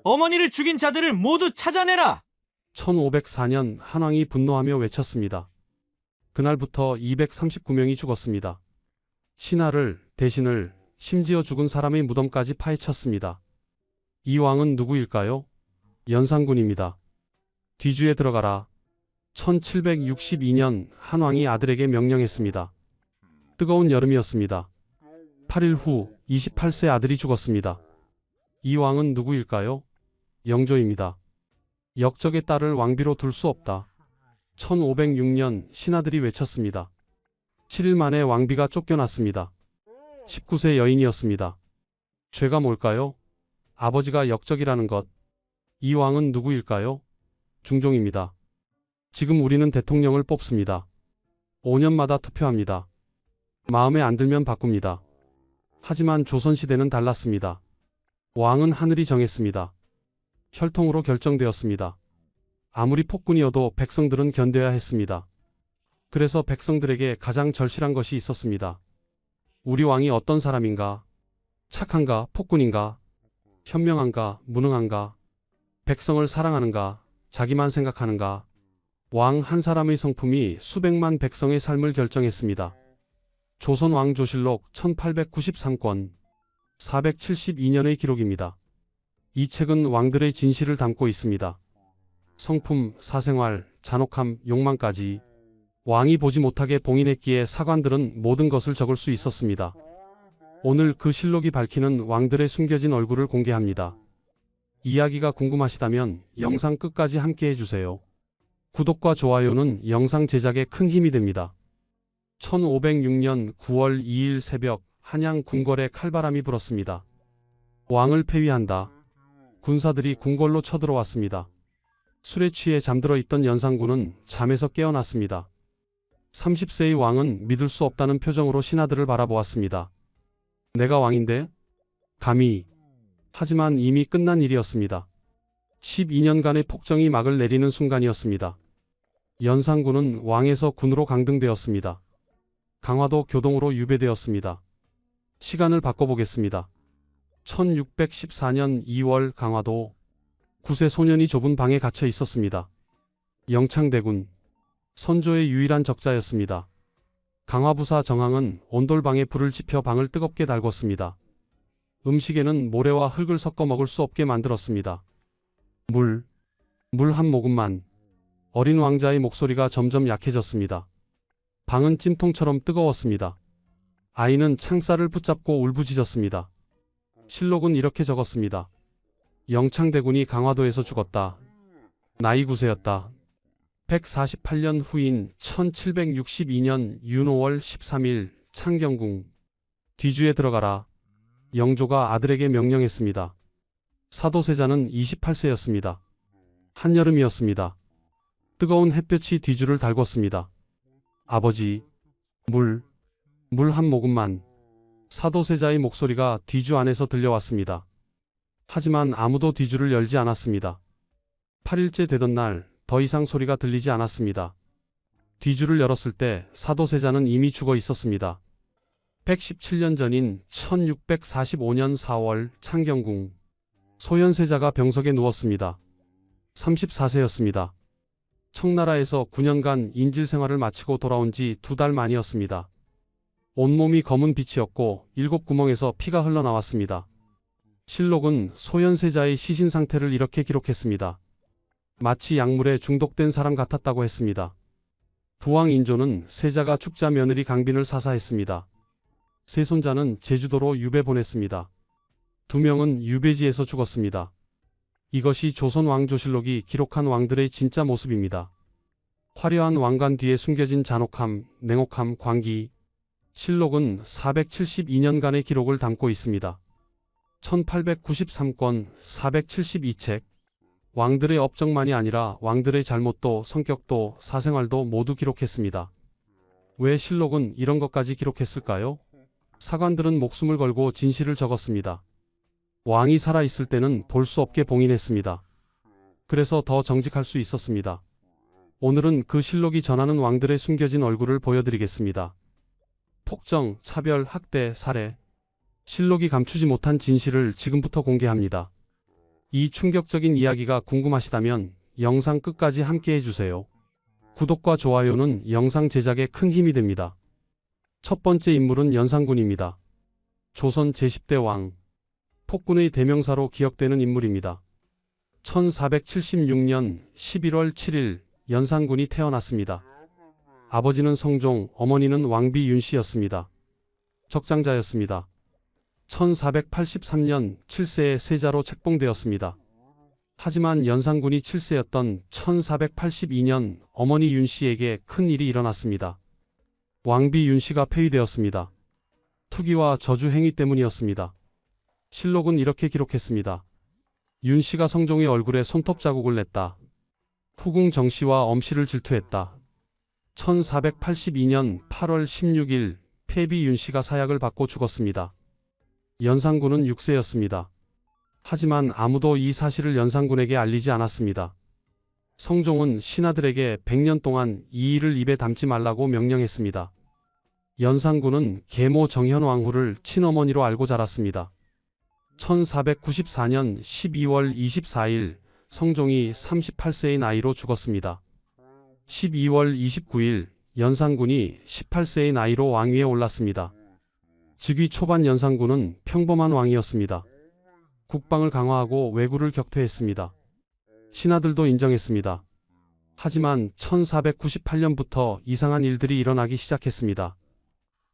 어머니를 죽인 자들을 모두 찾아내라. 1504년 한왕이 분노하며 외쳤습니다. 그날부터 239명이 죽었습니다. 신하를, 대신을, 심지어 죽은 사람의 무덤까지 파헤쳤습니다. 이 왕은 누구일까요? 연산군입니다. 뒤주에 들어가라. 1762년 한왕이 아들에게 명령했습니다. 뜨거운 여름이었습니다. 8일 후 28세 아들이 죽었습니다. 이 왕은 누구일까요? 영조입니다. 역적의 딸을 왕비로 둘 수 없다. 1506년 신하들이 외쳤습니다. 7일 만에 왕비가 쫓겨났습니다. 19세 여인이었습니다. 죄가 뭘까요? 아버지가 역적이라는 것. 이 왕은 누구일까요? 중종입니다. 지금 우리는 대통령을 뽑습니다. 5년마다 투표합니다. 마음에 안 들면 바꿉니다. 하지만 조선시대는 달랐습니다. 왕은 하늘이 정했습니다. 혈통으로 결정되었습니다. 아무리 폭군이어도 백성들은 견뎌야 했습니다. 그래서 백성들에게 가장 절실한 것이 있었습니다. 우리 왕이 어떤 사람인가? 착한가? 폭군인가? 현명한가? 무능한가? 백성을 사랑하는가? 자기만 생각하는가? 왕 한 사람의 성품이 수백만 백성의 삶을 결정했습니다. 조선 왕조실록 1893권 472년의 기록입니다. 이 책은 왕들의 진실을 담고 있습니다. 성품, 사생활, 잔혹함, 욕망까지 왕이 보지 못하게 봉인했기에 사관들은 모든 것을 적을 수 있었습니다. 오늘 그 실록이 밝히는 왕들의 숨겨진 얼굴을 공개합니다. 이야기가 궁금하시다면 영상 끝까지 함께 해주세요. 구독과 좋아요는 영상 제작에 큰 힘이 됩니다. 1506년 9월 2일 새벽 한양 궁궐에 칼바람이 불었습니다. 왕을 폐위한다. 군사들이 궁궐로 쳐들어왔습니다. 술에 취해 잠들어 있던 연산군은 잠에서 깨어났습니다. 30세의 왕은 믿을 수 없다는 표정으로 신하들을 바라보았습니다. 내가 왕인데? 감히. 하지만 이미 끝난 일이었습니다. 12년간의 폭정이 막을 내리는 순간이었습니다. 연산군은 왕에서 군으로 강등되었습니다. 강화도 교동으로 유배되었습니다. 시간을 바꿔보겠습니다. 1614년 2월 강화도 9세 소년이 좁은 방에 갇혀 있었습니다. 영창대군 선조의 유일한 적자였습니다. 강화부사 정항은 온돌방에 불을 지펴 방을 뜨겁게 달궜습니다. 음식에는 모래와 흙을 섞어 먹을 수 없게 만들었습니다. 물 한 모금만. 어린 왕자의 목소리가 점점 약해졌습니다. 방은 찜통처럼 뜨거웠습니다. 아이는 창살을 붙잡고 울부짖었습니다. 실록은 이렇게 적었습니다. 영창대군이 강화도에서 죽었다. 나이 9세였다. 148년 후인 1762년 윤5월 13일 창경궁. 뒤주에 들어가라. 영조가 아들에게 명령했습니다. 사도세자는 28세였습니다. 한여름이었습니다. 뜨거운 햇볕이 뒤주를 달궜습니다. 아버지, 물 한 모금만. 사도세자의 목소리가 뒤주 안에서 들려왔습니다. 하지만 아무도 뒤주를 열지 않았습니다. 8일째 되던 날 더 이상 소리가 들리지 않았습니다. 뒤주를 열었을 때 사도세자는 이미 죽어 있었습니다. 117년 전인 1645년 4월 창경궁. 소현세자가 병석에 누웠습니다. 34세였습니다. 청나라에서 9년간 인질 생활을 마치고 돌아온 지 2달 만이었습니다. 온몸이 검은 빛이었고 7구멍에서 피가 흘러나왔습니다. 실록은 소현세자의 시신 상태를 이렇게 기록했습니다. 마치 약물에 중독된 사람 같았다고 했습니다. 부왕 인조는 세자가 축자 며느리 강빈을 사사했습니다. 세 손자는 제주도로 유배 보냈습니다. 2명은 유배지에서 죽었습니다. 이것이 조선 왕조실록이 기록한 왕들의 진짜 모습입니다. 화려한 왕관 뒤에 숨겨진 잔혹함, 냉혹함, 광기. 실록은 472년간의 기록을 담고 있습니다. 1893권 472책. 왕들의 업적만이 아니라 왕들의 잘못도 성격도 사생활도 모두 기록했습니다. 왜 실록은 이런 것까지 기록했을까요? 사관들은 목숨을 걸고 진실을 적었습니다. 왕이 살아있을 때는 볼 수 없게 봉인했습니다. 그래서 더 정직할 수 있었습니다. 오늘은 그 실록이 전하는 왕들의 숨겨진 얼굴을 보여드리겠습니다. 폭정, 차별, 학대, 살해. 실록이 감추지 못한 진실을 지금부터 공개합니다. 이 충격적인 이야기가 궁금하시다면 영상 끝까지 함께 해주세요. 구독과 좋아요는 영상 제작에 큰 힘이 됩니다. 첫 번째 인물은 연산군입니다. 조선 제10대 왕, 폭군의 대명사로 기억되는 인물입니다. 1476년 11월 7일 연산군이 태어났습니다. 아버지는 성종, 어머니는 왕비 윤씨였습니다. 적장자였습니다. 1483년 7세에 세자로 책봉되었습니다. 하지만 연산군이 7세였던 1482년 어머니 윤씨에게 큰 일이 일어났습니다. 왕비 윤씨가 폐위되었습니다. 투기와 저주 행위 때문이었습니다. 실록은 이렇게 기록했습니다. 윤씨가 성종의 얼굴에 손톱 자국을 냈다. 후궁 정씨와 엄씨를 질투했다. 1482년 8월 16일 폐비 윤씨가 사약을 받고 죽었습니다. 연산군은 6세였습니다. 하지만 아무도 이 사실을 연산군에게 알리지 않았습니다. 성종은 신하들에게 100년 동안 이 일을 입에 담지 말라고 명령했습니다. 연산군은 계모 정현왕후를 친어머니로 알고 자랐습니다. 1494년 12월 24일 성종이 38세의 나이로 죽었습니다. 12월 29일 연산군이 18세의 나이로 왕위에 올랐습니다. 즉위 초반 연산군은 평범한 왕이었습니다. 국방을 강화하고 왜구를 격퇴했습니다. 신하들도 인정했습니다. 하지만 1498년부터 이상한 일들이 일어나기 시작했습니다.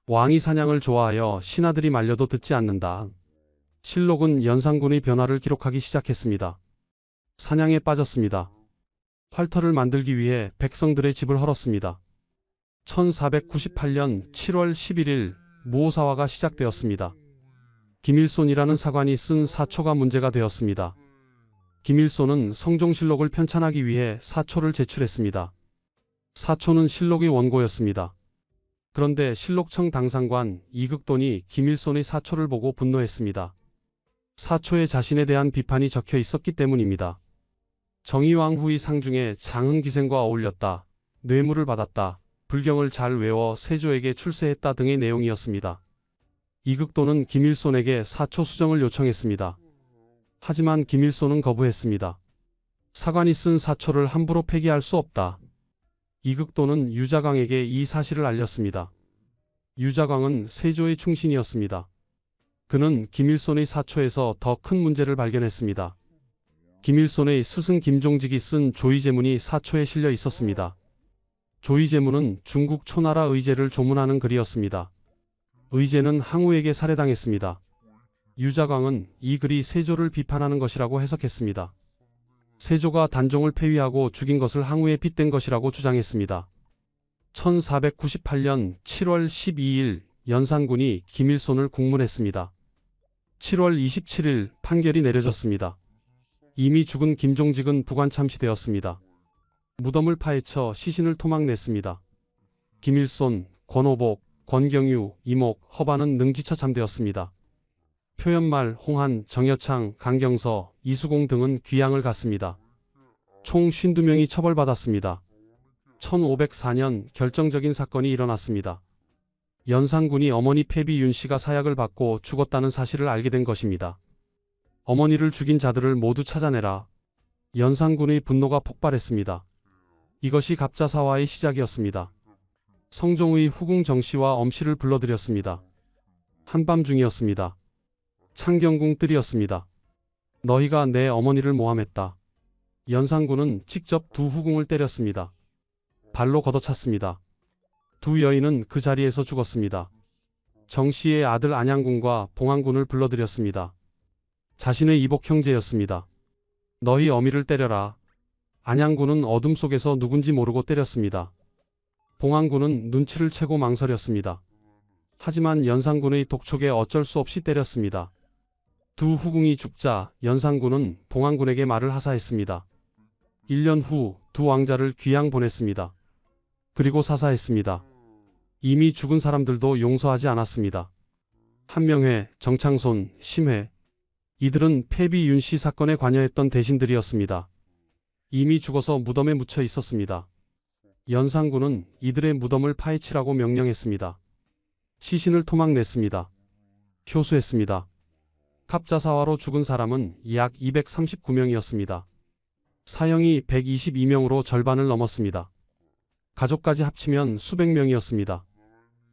왕이 사냥을 좋아하여 신하들이 말려도 듣지 않는다. 실록은 연산군의 변화를 기록하기 시작했습니다. 사냥에 빠졌습니다. 활터를 만들기 위해 백성들의 집을 헐었습니다. 1498년 7월 11일 무오사화가 시작되었습니다. 김일손이라는 사관이 쓴 사초가 문제가 되었습니다. 김일손은 성종실록을 편찬하기 위해 사초를 제출했습니다. 사초는 실록의 원고였습니다. 그런데 실록청 당상관 이극돈이 김일손의 사초를 보고 분노했습니다. 사초에 자신에 대한 비판이 적혀 있었기 때문입니다. 정의왕후의 상중에 장흥기생과 어울렸다, 뇌물을 받았다, 불경을 잘 외워 세조에게 출세했다 등의 내용이었습니다. 이극돈은 김일손에게 사초 수정을 요청했습니다. 하지만 김일손은 거부했습니다. 사관이 쓴 사초를 함부로 폐기할 수 없다. 이극돈은 유자광에게 이 사실을 알렸습니다. 유자광은 세조의 충신이었습니다. 그는 김일손의 사초에서 더 큰 문제를 발견했습니다. 김일손의 스승 김종직이 쓴 조의제문이 사초에 실려 있었습니다. 조의제문은 중국 초나라 의제를 조문하는 글이었습니다. 의제는 항우에게 살해당했습니다. 유자광은 이 글이 세조를 비판하는 것이라고 해석했습니다. 세조가 단종을 폐위하고 죽인 것을 항우에 빗댄 것이라고 주장했습니다. 1498년 7월 12일 연산군이 김일손을 국문했습니다. 7월 27일 판결이 내려졌습니다. 이미 죽은 김종직은 부관참시되었습니다. 무덤을 파헤쳐 시신을 토막냈습니다. 김일손, 권오복, 권경유, 이목, 허반은 능지처 잠되었습니다. 표현말, 홍한, 정여창, 강경서, 이수공 등은 귀양을 갔습니다. 총 52명이 처벌받았습니다. 1504년 결정적인 사건이 일어났습니다. 연산군이 어머니 폐비 윤씨가 사약을 받고 죽었다는 사실을 알게 된 것입니다. 어머니를 죽인 자들을 모두 찾아내라. 연산군의 분노가 폭발했습니다. 이것이 갑자사화의 시작이었습니다. 성종의 후궁 정씨와 엄씨를 불러들였습니다. 한밤중이었습니다. 창경궁 뜰이었습니다. 너희가 내 어머니를 모함했다. 연산군은 직접 두 후궁을 때렸습니다. 발로 걷어찼습니다. 두 여인은 그 자리에서 죽었습니다. 정씨의 아들 안양군과 봉안군을 불러들였습니다. 자신의 이복 형제였습니다. 너희 어미를 때려라. 안양군은 어둠 속에서 누군지 모르고 때렸습니다. 봉안군은 눈치를 채고 망설였습니다. 하지만 연산군의 독촉에 어쩔 수 없이 때렸습니다. 두 후궁이 죽자 연산군은 봉안군에게 말을 하사했습니다. 1년 후 두 왕자를 귀양 보냈습니다. 그리고 사사했습니다. 이미 죽은 사람들도 용서하지 않았습니다. 한명회, 정창손, 심회, 이들은 폐비 윤씨 사건에 관여했던 대신들이었습니다. 이미 죽어서 무덤에 묻혀 있었습니다. 연산군은 이들의 무덤을 파헤치라고 명령했습니다. 시신을 토막냈습니다. 효수했습니다. 갑자사화로 죽은 사람은 약 239명이었습니다. 사형이 122명으로 절반을 넘었습니다. 가족까지 합치면 수백 명이었습니다.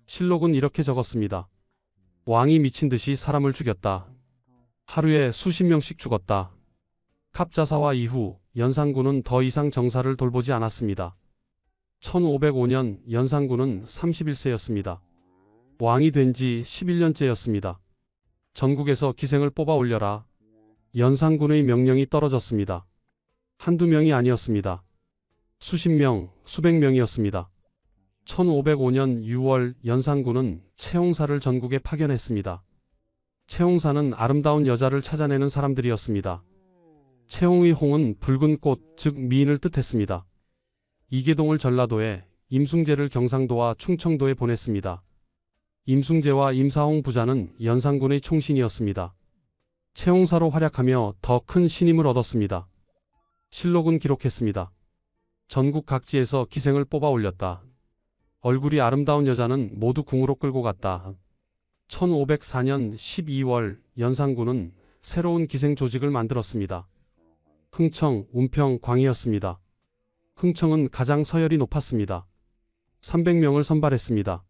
실록은 이렇게 적었습니다. 왕이 미친 듯이 사람을 죽였다. 하루에 수십 명씩 죽었다. 갑자사화 이후 연산군은 더 이상 정사를 돌보지 않았습니다. 1505년 연산군은 31세였습니다. 왕이 된 지 11년째였습니다. 전국에서 기생을 뽑아 올려라. 연산군의 명령이 떨어졌습니다. 한두 명이 아니었습니다. 수십 명, 수백 명이었습니다. 1505년 6월 연산군은 채홍사를 전국에 파견했습니다. 채홍사는 아름다운 여자를 찾아내는 사람들이었습니다. 채홍의 홍은 붉은 꽃, 즉 미인을 뜻했습니다. 이계동을 전라도에, 임숭재를 경상도와 충청도에 보냈습니다. 임숭재와 임사홍 부자는 연산군의 총신이었습니다. 채홍사로 활약하며 더 큰 신임을 얻었습니다. 실록은 기록했습니다. 전국 각지에서 기생을 뽑아 올렸다. 얼굴이 아름다운 여자는 모두 궁으로 끌고 갔다. 1504년 12월 연산군은 새로운 기생 조직을 만들었습니다. 흥청, 운평, 광이었습니다. 흥청은 가장 서열이 높았습니다. 300명을 선발했습니다.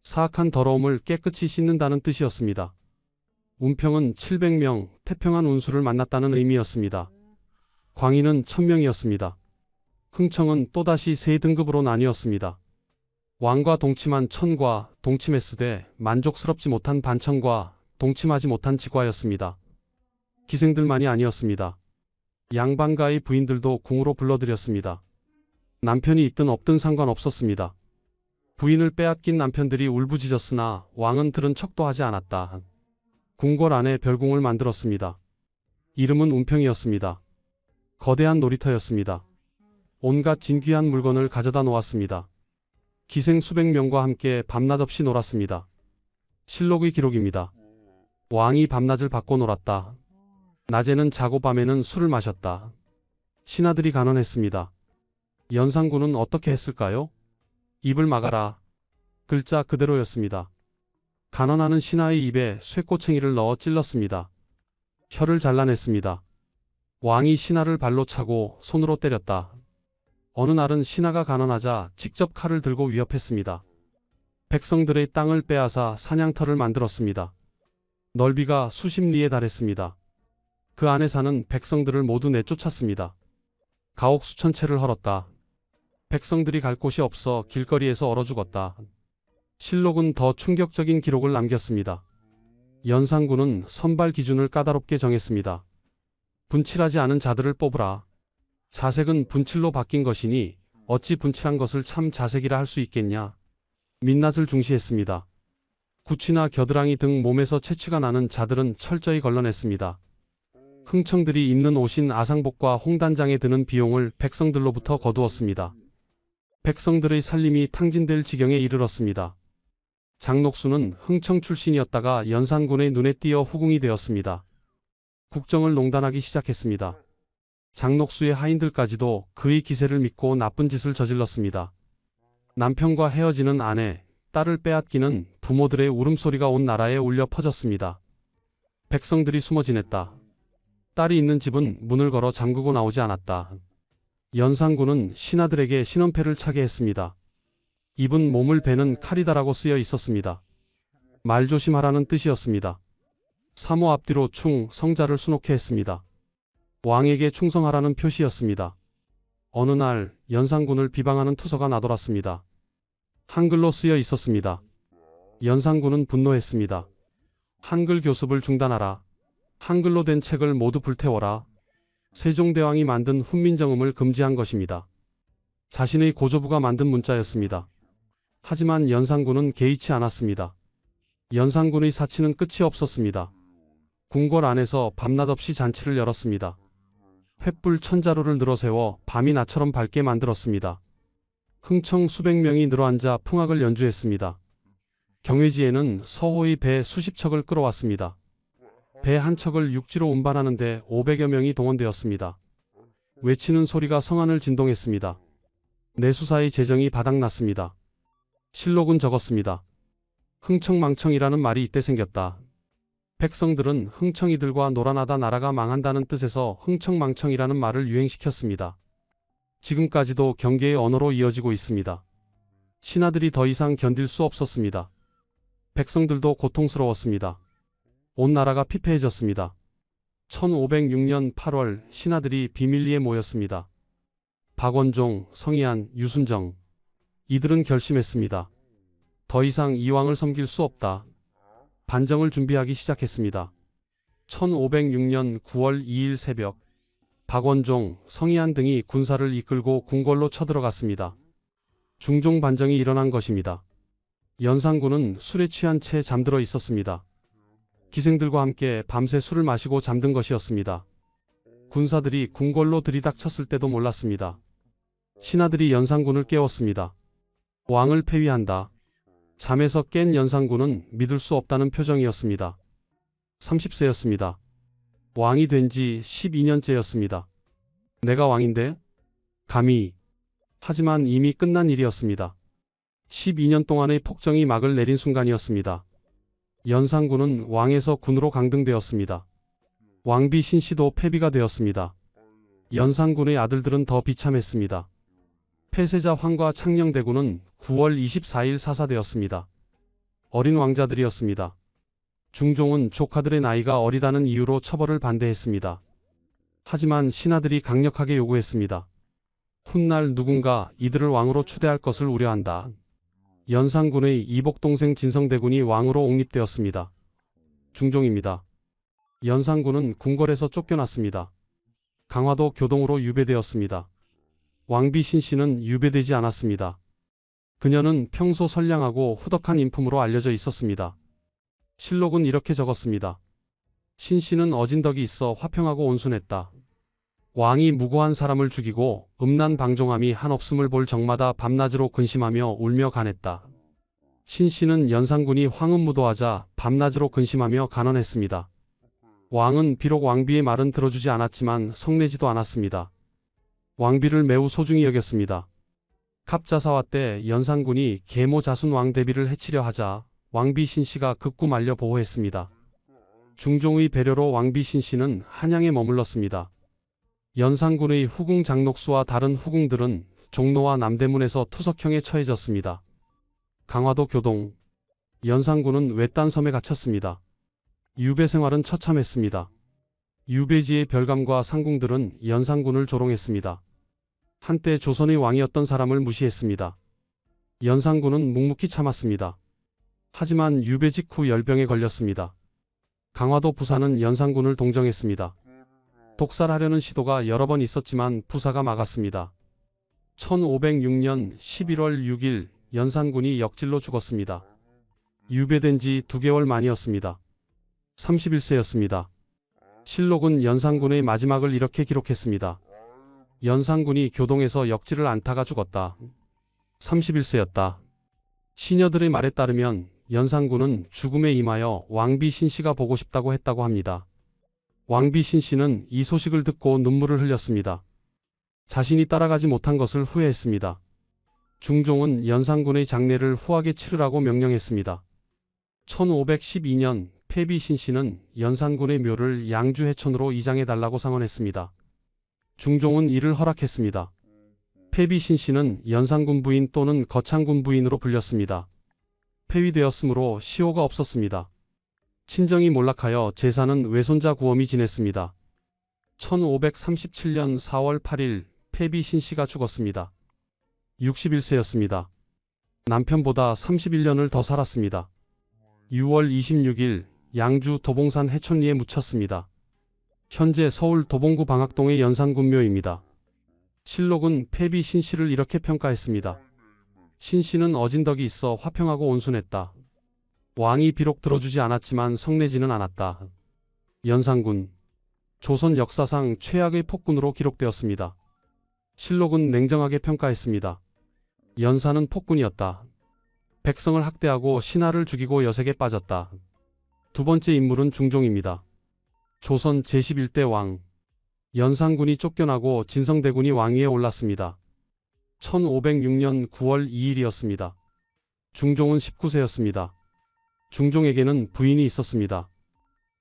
사악한 더러움을 깨끗이 씻는다는 뜻이었습니다. 운평은 700명, 태평한 운수를 만났다는 의미였습니다. 광인은 1000명이었습니다. 흥청은 또다시 세 등급으로 나뉘었습니다. 왕과 동침한 천과, 동침했으되 만족스럽지 못한 반천과, 동침하지 못한 지과였습니다. 기생들만이 아니었습니다. 양반가의 부인들도 궁으로 불러들였습니다. 남편이 있든 없든 상관없었습니다. 부인을 빼앗긴 남편들이 울부짖었으나 왕은 들은 척도 하지 않았다. 궁궐 안에 별궁을 만들었습니다. 이름은 운평이었습니다. 거대한 놀이터였습니다. 온갖 진귀한 물건을 가져다 놓았습니다. 기생 수백 명과 함께 밤낮 없이 놀았습니다. 실록의 기록입니다. 왕이 밤낮을 바꿔 놀았다. 낮에는 자고 밤에는 술을 마셨다. 신하들이 간언했습니다. 연산군은 어떻게 했을까요? 입을 막아라. 글자 그대로였습니다. 간언하는 신하의 입에 쇠꼬챙이를 넣어 찔렀습니다. 혀를 잘라냈습니다. 왕이 신하를 발로 차고 손으로 때렸다. 어느 날은 신하가 간언하자 직접 칼을 들고 위협했습니다. 백성들의 땅을 빼앗아 사냥터를 만들었습니다. 넓이가 수십 리에 달했습니다. 그 안에 사는 백성들을 모두 내쫓았습니다. 가옥 수천 채를 헐었다. 백성들이 갈 곳이 없어 길거리에서 얼어 죽었다. 실록은 더 충격적인 기록을 남겼습니다. 연산군은 선발 기준을 까다롭게 정했습니다. 분칠하지 않은 자들을 뽑으라. 자색은 분칠로 바뀐 것이니 어찌 분칠한 것을 참 자색이라 할 수 있겠냐. 민낯을 중시했습니다. 구취나 겨드랑이 등 몸에서 채취가 나는 자들은 철저히 걸러냈습니다. 흥청들이 입는 옷인 아상복과 홍단장에 드는 비용을 백성들로부터 거두었습니다. 백성들의 살림이 탕진될 지경에 이르렀습니다. 장녹수는 흥청 출신이었다가 연산군의 눈에 띄어 후궁이 되었습니다. 국정을 농단하기 시작했습니다. 장녹수의 하인들까지도 그의 기세를 믿고 나쁜 짓을 저질렀습니다. 남편과 헤어지는 아내, 딸을 빼앗기는 부모들의 울음소리가 온 나라에 울려 퍼졌습니다. 백성들이 숨어 지냈다. 딸이 있는 집은 문을 걸어 잠그고 나오지 않았다. 연산군은 신하들에게 신원패를 차게 했습니다. 입은 몸을 베는 칼이다라고 쓰여 있었습니다. 말조심하라는 뜻이었습니다. 사모 앞뒤로 충, 성자를 수놓게 했습니다. 왕에게 충성하라는 표시였습니다. 어느 날 연산군을 비방하는 투서가 나돌았습니다. 한글로 쓰여 있었습니다. 연산군은 분노했습니다. 한글 교습을 중단하라. 한글로 된 책을 모두 불태워라. 세종대왕이 만든 훈민정음을 금지한 것입니다. 자신의 고조부가 만든 문자였습니다. 하지만 연산군은 개의치 않았습니다. 연산군의 사치는 끝이 없었습니다. 궁궐 안에서 밤낮 없이 잔치를 열었습니다. 횃불 천자루를 늘어세워 밤이 낮처럼 밝게 만들었습니다. 흥청 수백 명이 늘어앉아 풍악을 연주했습니다. 경회지에는 서호의 배 수십 척을 끌어왔습니다. 배 한 척을 육지로 운반하는데 500여 명이 동원되었습니다. 외치는 소리가 성안을 진동했습니다. 내수사의 재정이 바닥났습니다. 실록은 적었습니다. 흥청망청이라는 말이 이때 생겼다. 백성들은 흥청이들과 놀아나다 나라가 망한다는 뜻에서 흥청망청이라는 말을 유행시켰습니다. 지금까지도 경계의 언어로 이어지고 있습니다. 신하들이 더 이상 견딜 수 없었습니다. 백성들도 고통스러웠습니다. 온 나라가 피폐해졌습니다. 1506년 8월 신하들이 비밀리에 모였습니다. 박원종, 성희안, 유순정. 이들은 결심했습니다. 더 이상 이 왕을 섬길 수 없다. 반정을 준비하기 시작했습니다. 1506년 9월 2일 새벽 박원종, 성희안 등이 군사를 이끌고 궁궐로 쳐들어갔습니다. 중종 반정이 일어난 것입니다. 연산군은 술에 취한 채 잠들어 있었습니다. 기생들과 함께 밤새 술을 마시고 잠든 것이었습니다. 군사들이 궁궐로 들이닥쳤을 때도 몰랐습니다. 신하들이 연산군을 깨웠습니다. 왕을 폐위한다. 잠에서 깬 연산군은 믿을 수 없다는 표정이었습니다. 30세였습니다. 왕이 된 지 12년째였습니다. 내가 왕인데? 감히. 하지만 이미 끝난 일이었습니다. 12년 동안의 폭정이 막을 내린 순간이었습니다. 연산군은 왕에서 군으로 강등되었습니다. 왕비 신씨도 폐비가 되었습니다. 연산군의 아들들은 더 비참했습니다. 폐세자 황과 창녕대군은 9월 24일 사사되었습니다. 어린 왕자들이었습니다. 중종은 조카들의 나이가 어리다는 이유로 처벌을 반대했습니다. 하지만 신하들이 강력하게 요구했습니다. 훗날 누군가 이들을 왕으로 추대할 것을 우려한다. 연산군의 이복동생 진성대군이 왕으로 옹립되었습니다. 중종입니다. 연산군은 궁궐에서 쫓겨났습니다. 강화도 교동으로 유배되었습니다. 왕비 신씨는 유배되지 않았습니다. 그녀는 평소 선량하고 후덕한 인품으로 알려져 있었습니다. 실록은 이렇게 적었습니다. 신씨는 어진 덕이 있어 화평하고 온순했다. 왕이 무고한 사람을 죽이고 음란 방종함이 한없음을 볼 적마다 밤낮으로 근심하며 울며 간했다. 신씨는 연산군이 황음무도하자 밤낮으로 근심하며 간언했습니다. 왕은 비록 왕비의 말은 들어주지 않았지만 성내지도 않았습니다. 왕비를 매우 소중히 여겼습니다. 갑자사화 때 연산군이 계모 자순 왕 대비를 해치려 하자 왕비 신씨가 극구 말려 보호했습니다. 중종의 배려로 왕비 신씨는 한양에 머물렀습니다. 연산군의 후궁 장녹수와 다른 후궁들은 종로와 남대문에서 투석형에 처해졌습니다. 강화도 교동. 연산군은 외딴 섬에 갇혔습니다. 유배 생활은 처참했습니다. 유배지의 별감과 상궁들은 연산군을 조롱했습니다. 한때 조선의 왕이었던 사람을 무시했습니다. 연산군은 묵묵히 참았습니다. 하지만 유배 직후 열병에 걸렸습니다. 강화도 부사는 연산군을 동정했습니다. 독살하려는 시도가 여러 번 있었지만 부사가 막았습니다. 1506년 11월 6일 연산군이 역질로 죽었습니다. 유배된 지 2개월 만이었습니다. 31세였습니다. 실록은 연산군의 마지막을 이렇게 기록했습니다. 연산군이 교동에서 역질을 안타가 죽었다. 31세였다. 시녀들의 말에 따르면 연산군은 죽음에 임하여 왕비 신씨가 보고 싶다고 했다고 합니다. 왕비 신씨는 이 소식을 듣고 눈물을 흘렸습니다. 자신이 따라가지 못한 것을 후회했습니다. 중종은 연산군의 장례를 후하게 치르라고 명령했습니다. 1512년 폐비 신씨는 연산군의 묘를 양주 해촌으로 이장해달라고 상언했습니다. 중종은 이를 허락했습니다. 폐비 신씨는 연산군 부인 또는 거창군 부인으로 불렸습니다. 폐위되었으므로 시호가 없었습니다. 친정이 몰락하여 제사는 외손자 구엄이 지냈습니다. 1537년 4월 8일 폐비 신씨가 죽었습니다. 61세였습니다. 남편보다 31년을 더 살았습니다. 6월 26일 양주 도봉산 해촌리에 묻혔습니다. 현재 서울 도봉구 방학동의 연산군묘입니다. 실록은 폐비 신씨를 이렇게 평가했습니다. 신씨는 어진 덕이 있어 화평하고 온순했다. 왕이 비록 들어주지 않았지만 성내지는 않았다. 연산군. 조선 역사상 최악의 폭군으로 기록되었습니다. 실록은 냉정하게 평가했습니다. 연산은 폭군이었다. 백성을 학대하고 신하를 죽이고 여색에 빠졌다. 두 번째 인물은 중종입니다. 조선 제11대 왕. 연산군이 쫓겨나고 진성대군이 왕위에 올랐습니다. 1506년 9월 2일이었습니다. 중종은 19세였습니다. 중종에게는 부인이 있었습니다.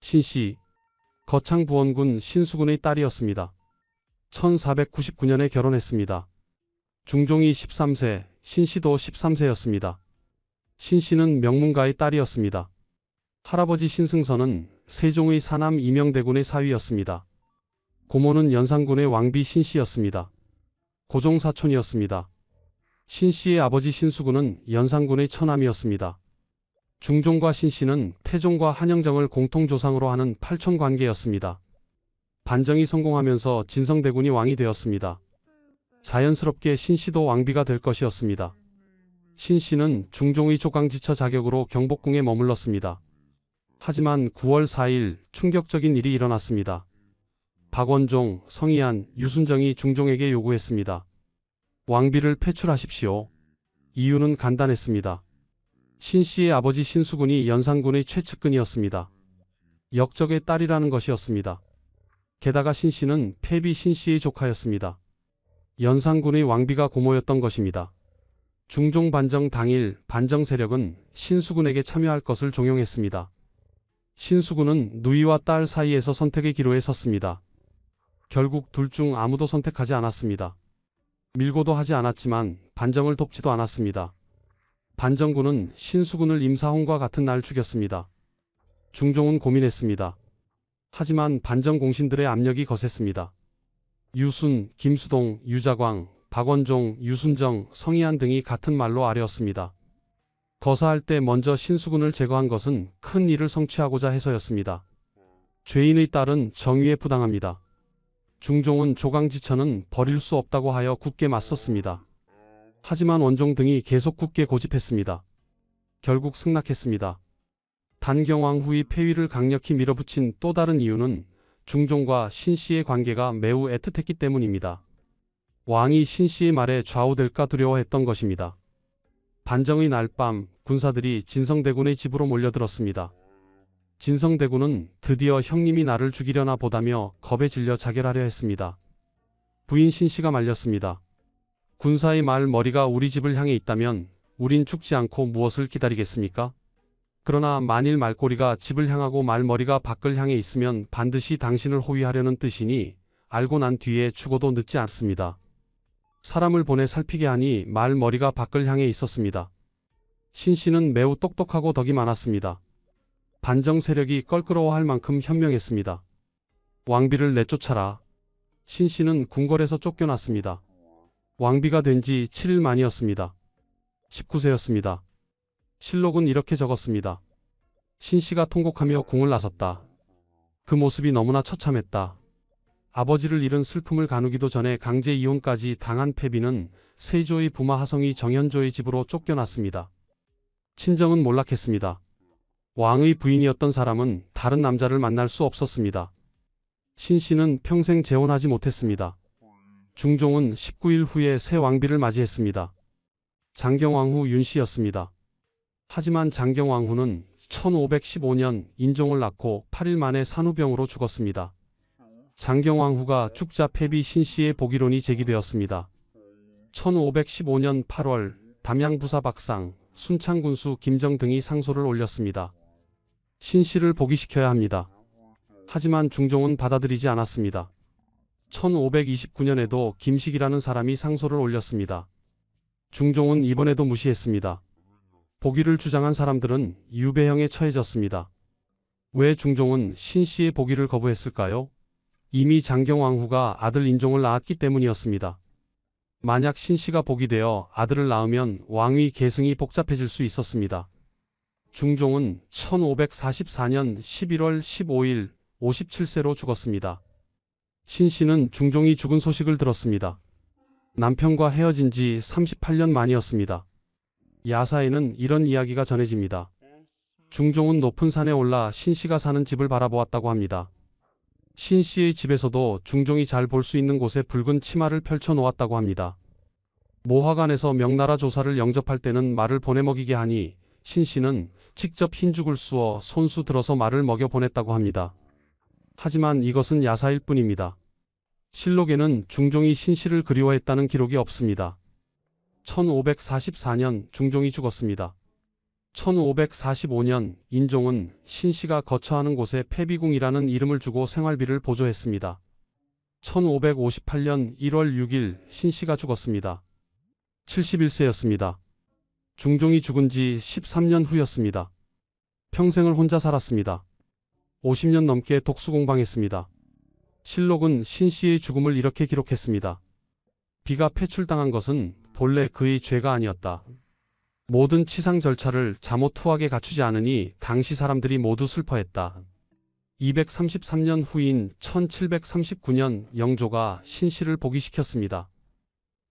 신씨, 거창부원군 신수군의 딸이었습니다. 1499년에 결혼했습니다. 중종이 13세, 신씨도 13세였습니다. 신씨는 명문가의 딸이었습니다. 할아버지 신승선은 세종의 사남 이명대군의 사위였습니다. 고모는 연산군의 왕비 신씨였습니다. 고종사촌이었습니다. 신씨의 아버지 신수군은 연산군의 처남이었습니다. 중종과 신씨는 태종과 한영정을 공통조상으로 하는 팔촌관계였습니다. 반정이 성공하면서 진성대군이 왕이 되었습니다. 자연스럽게 신씨도 왕비가 될 것이었습니다. 신씨는 중종의 조강지처 자격으로 경복궁에 머물렀습니다. 하지만 9월 4일 충격적인 일이 일어났습니다. 박원종, 성희안, 유순정이 중종에게 요구했습니다. 왕비를 패출하십시오. 이유는 간단했습니다. 신씨의 아버지 신수군이 연산군의 최측근이었습니다. 역적의 딸이라는 것이었습니다. 게다가 신씨는 패비 신씨의 조카였습니다. 연산군의 왕비가 고모였던 것입니다. 중종 반정 당일 반정 세력은 신수군에게 참여할 것을 종용했습니다. 신수군은 누이와 딸 사이에서 선택의 기로에 섰습니다. 결국 둘 중 아무도 선택하지 않았습니다. 밀고도 하지 않았지만 반정을 돕지도 않았습니다. 반정군은 신수군을 임사홍과 같은 날 죽였습니다. 중종은 고민했습니다. 하지만 반정 공신들의 압력이 거셌습니다. 유순, 김수동, 유자광, 박원종, 유순정, 성희안 등이 같은 말로 아뢰었습니다. 거사할 때 먼저 신수군을 제거한 것은 큰 일을 성취하고자 해서였습니다. 죄인의 딸은 정의에 부당합니다. 중종은 조강지처는 버릴 수 없다고 하여 굳게 맞섰습니다. 하지만 원종 등이 계속 굳게 고집했습니다. 결국 승낙했습니다. 단경왕 후의 폐위를 강력히 밀어붙인 또 다른 이유는 중종과 신씨의 관계가 매우 애틋했기 때문입니다. 왕이 신씨의 말에 좌우될까 두려워했던 것입니다. 반정의 날밤 군사들이 진성대군의 집으로 몰려들었습니다. 진성대군은 드디어 형님이 나를 죽이려나 보다며 겁에 질려 자결하려 했습니다. 부인 신씨가 말렸습니다. 군사의 말 머리가 우리 집을 향해 있다면 우린 죽지 않고 무엇을 기다리겠습니까? 그러나 만일 말꼬리가 집을 향하고 말머리가 밖을 향해 있으면 반드시 당신을 호위하려는 뜻이니 알고 난 뒤에 죽어도 늦지 않습니다. 사람을 보내 살피게 하니 말머리가 밖을 향해 있었습니다. 신씨는 매우 똑똑하고 덕이 많았습니다. 반정 세력이 껄끄러워할 만큼 현명했습니다. 왕비를 내쫓아라. 신씨는 궁궐에서 쫓겨났습니다. 왕비가 된 지 7일 만이었습니다. 19세였습니다. 실록은 이렇게 적었습니다. 신씨가 통곡하며 궁을 나섰다. 그 모습이 너무나 처참했다. 아버지를 잃은 슬픔을 가누기도 전에 강제 이혼까지 당한 패비는 세조의 부마 하성이 정현조의 집으로 쫓겨났습니다. 친정은 몰락했습니다. 왕의 부인이었던 사람은 다른 남자를 만날 수 없었습니다. 신씨는 평생 재혼하지 못했습니다. 중종은 19일 후에 새 왕비를 맞이했습니다. 장경왕후 윤씨였습니다. 하지만 장경왕후는 1515년 인종을 낳고 8일 만에 산후병으로 죽었습니다. 장경왕후가 죽자 패비 신씨의 복위론이 제기되었습니다. 1515년 8월 담양부사 박상, 순창군수 김정 등이 상소를 올렸습니다. 신씨를 복위시켜야 합니다. 하지만 중종은 받아들이지 않았습니다. 1529년에도 김식이라는 사람이 상소를 올렸습니다. 중종은 이번에도 무시했습니다. 복위를 주장한 사람들은 유배형에 처해졌습니다. 왜 중종은 신씨의 복위를 거부했을까요? 이미 장경왕후가 아들 인종을 낳았기 때문이었습니다. 만약 신씨가 복이 되어 아들을 낳으면 왕위 계승이 복잡해질 수 있었습니다. 중종은 1544년 11월 15일 57세로 죽었습니다. 신씨는 중종이 죽은 소식을 들었습니다. 남편과 헤어진 지 38년 만이었습니다. 야사에는 이런 이야기가 전해집니다. 중종은 높은 산에 올라 신씨가 사는 집을 바라보았다고 합니다. 신씨의 집에서도 중종이 잘 볼 수 있는 곳에 붉은 치마를 펼쳐 놓았다고 합니다. 모화관에서 명나라 조사를 영접할 때는 말을 보내먹이게 하니 신씨는 직접 흰죽을 쑤어 손수 들어서 말을 먹여 보냈다고 합니다. 하지만 이것은 야사일 뿐입니다. 실록에는 중종이 신씨를 그리워했다는 기록이 없습니다. 1544년 중종이 죽었습니다. 1545년 인종은 신씨가 거처하는 곳에 패비궁이라는 이름을 주고 생활비를 보조했습니다. 1558년 1월 6일 신씨가 죽었습니다. 71세였습니다. 중종이 죽은 지 13년 후였습니다. 평생을 혼자 살았습니다. 50년 넘게 독수공방했습니다. 실록은 신씨의 죽음을 이렇게 기록했습니다. 비가 패출당한 것은 본래 그의 죄가 아니었다. 모든 치상 절차를 잠옷 후하게 갖추지 않으니 당시 사람들이 모두 슬퍼했다. 233년 후인 1739년 영조가 신씨를 복위시켰습니다.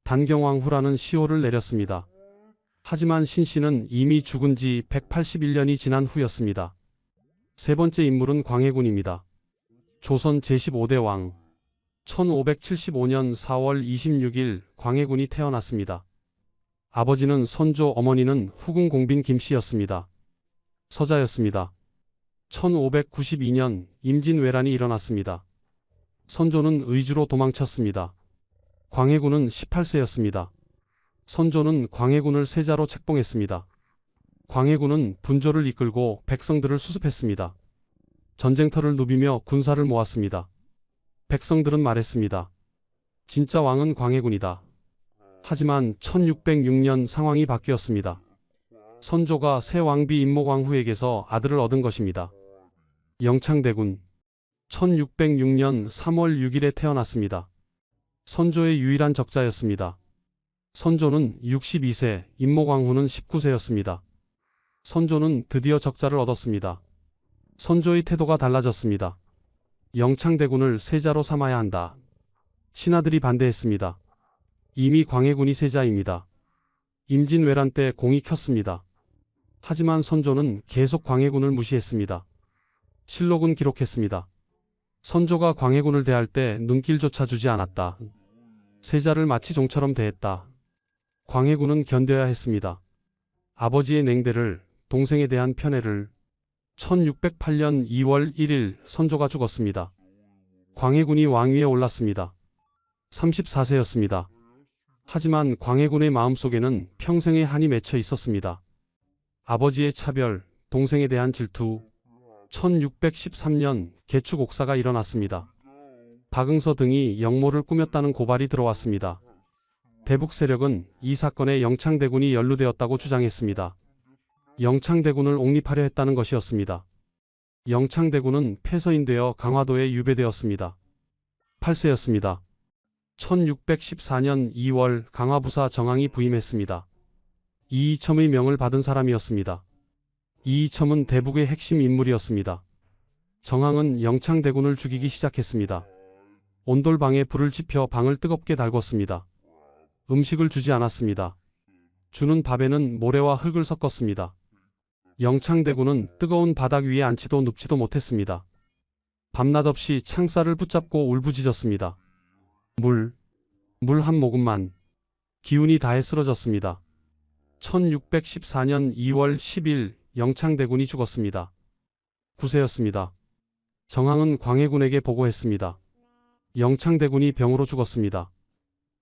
단경왕후라는 시호를 내렸습니다. 하지만 신씨는 이미 죽은 지 181년이 지난 후였습니다. 세 번째 인물은 광해군입니다. 조선 제15대 왕. 1575년 4월 26일 광해군이 태어났습니다. 아버지는 선조, 어머니는 후궁 공빈 김씨였습니다. 서자였습니다. 1592년 임진왜란이 일어났습니다. 선조는 의주로 도망쳤습니다. 광해군은 18세였습니다. 선조는 광해군을 세자로 책봉했습니다. 광해군은 분조를 이끌고 백성들을 수습했습니다. 전쟁터를 누비며 군사를 모았습니다. 백성들은 말했습니다. 진짜 왕은 광해군이다. 하지만 1606년 상황이 바뀌었습니다. 선조가 새 왕비 임목왕후에게서 아들을 얻은 것입니다. 영창대군. 1606년 3월 6일에 태어났습니다. 선조의 유일한 적자였습니다. 선조는 62세, 임목왕후는 19세였습니다. 선조는 드디어 적자를 얻었습니다. 선조의 태도가 달라졌습니다. 영창대군을 세자로 삼아야 한다. 신하들이 반대했습니다. 이미 광해군이 세자입니다. 임진왜란 때 공이 켰습니다. 하지만 선조는 계속 광해군을 무시했습니다. 실록은 기록했습니다. 선조가 광해군을 대할 때 눈길조차 주지 않았다. 세자를 마치 종처럼 대했다. 광해군은 견뎌야 했습니다. 아버지의 냉대를, 동생에 대한 편애를. 1608년 2월 1일 선조가 죽었습니다. 광해군이 왕위에 올랐습니다. 34세였습니다. 하지만 광해군의 마음속에는 평생의 한이 맺혀 있었습니다. 아버지의 차별, 동생에 대한 질투. 1613년 개축옥사가 일어났습니다. 박응서 등이 영모를 꾸몄다는 고발이 들어왔습니다. 대북 세력은 이 사건에 영창대군이 연루되었다고 주장했습니다. 영창대군을 옹립하려 했다는 것이었습니다. 영창대군은 폐서인되어 강화도에 유배되었습니다. 8세였습니다. 1614년 2월 강화부사 정항이 부임했습니다. 이이첨의 명을 받은 사람이었습니다. 이이첨은 대북의 핵심 인물이었습니다. 정항은 영창대군을 죽이기 시작했습니다. 온돌방에 불을 지펴 방을 뜨겁게 달궜습니다. 음식을 주지 않았습니다. 주는 밥에는 모래와 흙을 섞었습니다. 영창대군은 뜨거운 바닥 위에 앉지도 눕지도 못했습니다. 밤낮 없이 창살을 붙잡고 울부짖었습니다. 물 한 모금만. 기운이 다해 쓰러졌습니다. 1614년 2월 10일 영창대군이 죽었습니다. 9세였습니다. 정항은 광해군에게 보고했습니다. 영창대군이 병으로 죽었습니다.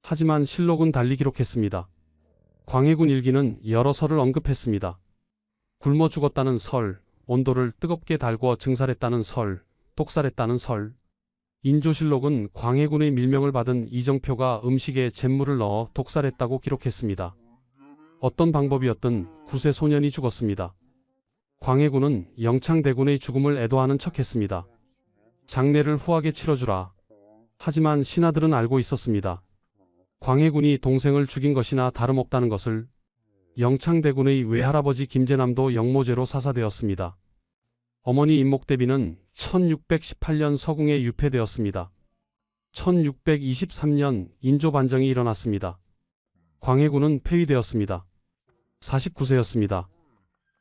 하지만 실록은 달리 기록했습니다. 광해군 일기는 여러 설을 언급했습니다. 굶어 죽었다는 설, 온돌을 뜨겁게 달궈 증살했다는 설, 독살했다는 설. 인조실록은 광해군의 밀명을 받은 이정표가 음식에 잿물을 넣어 독살했다고 기록했습니다. 어떤 방법이었든 9세 소년이 죽었습니다. 광해군은 영창대군의 죽음을 애도하는 척했습니다. 장례를 후하게 치러주라. 하지만 신하들은 알고 있었습니다. 광해군이 동생을 죽인 것이나 다름없다는 것을. 영창대군의 외할아버지 김제남도 영모죄로 사사되었습니다. 어머니 임목대비는 1618년 서궁에 유폐되었습니다. 1623년 인조반정이 일어났습니다. 광해군은 폐위되었습니다. 49세였습니다.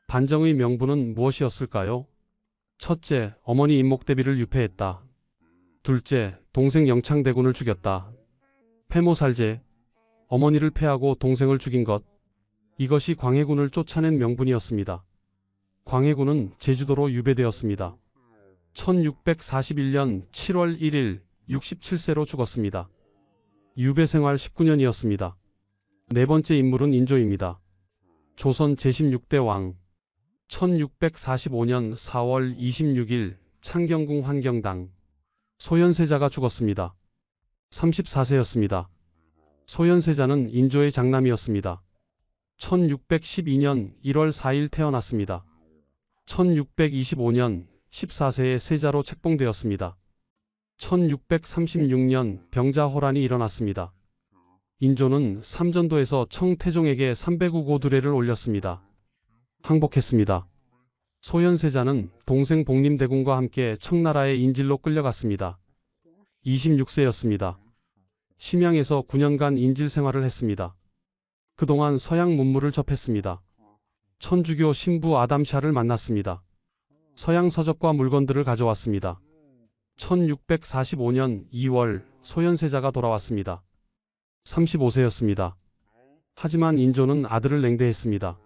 반정의 명분은 무엇이었을까요? 첫째, 어머니 임목대비를 유폐했다. 둘째, 동생 영창대군을 죽였다. 폐모살제, 어머니를 패하고 동생을 죽인 것. 이것이 광해군을 쫓아낸 명분이었습니다. 광해군은 제주도로 유배되었습니다. 1641년 7월 1일 67세로 죽었습니다. 유배 생활 19년이었습니다. 네 번째 인물은 인조입니다. 조선 제16대 왕. 1645년 4월 26일 창경궁 환경당. 소현세자가 죽었습니다. 34세였습니다. 소현세자는 인조의 장남이었습니다. 1612년 1월 4일 태어났습니다. 1625년 14세의 세자로 책봉되었습니다. 1636년 병자호란이 일어났습니다. 인조는 삼전도에서 청태종에게 305고 두례를 올렸습니다. 항복했습니다. 소현세자는 동생 복림대군과 함께 청나라의 인질로 끌려갔습니다. 26세였습니다. 심양에서 9년간 인질 생활을 했습니다. 그동안 서양 문물을 접했습니다. 천주교 신부 아담샤를 만났습니다. 서양 서적과 물건들을 가져왔습니다. 1645년 2월 소현세자가 돌아왔습니다. 35세였습니다. 하지만 인조는 아들을 냉대했습니다.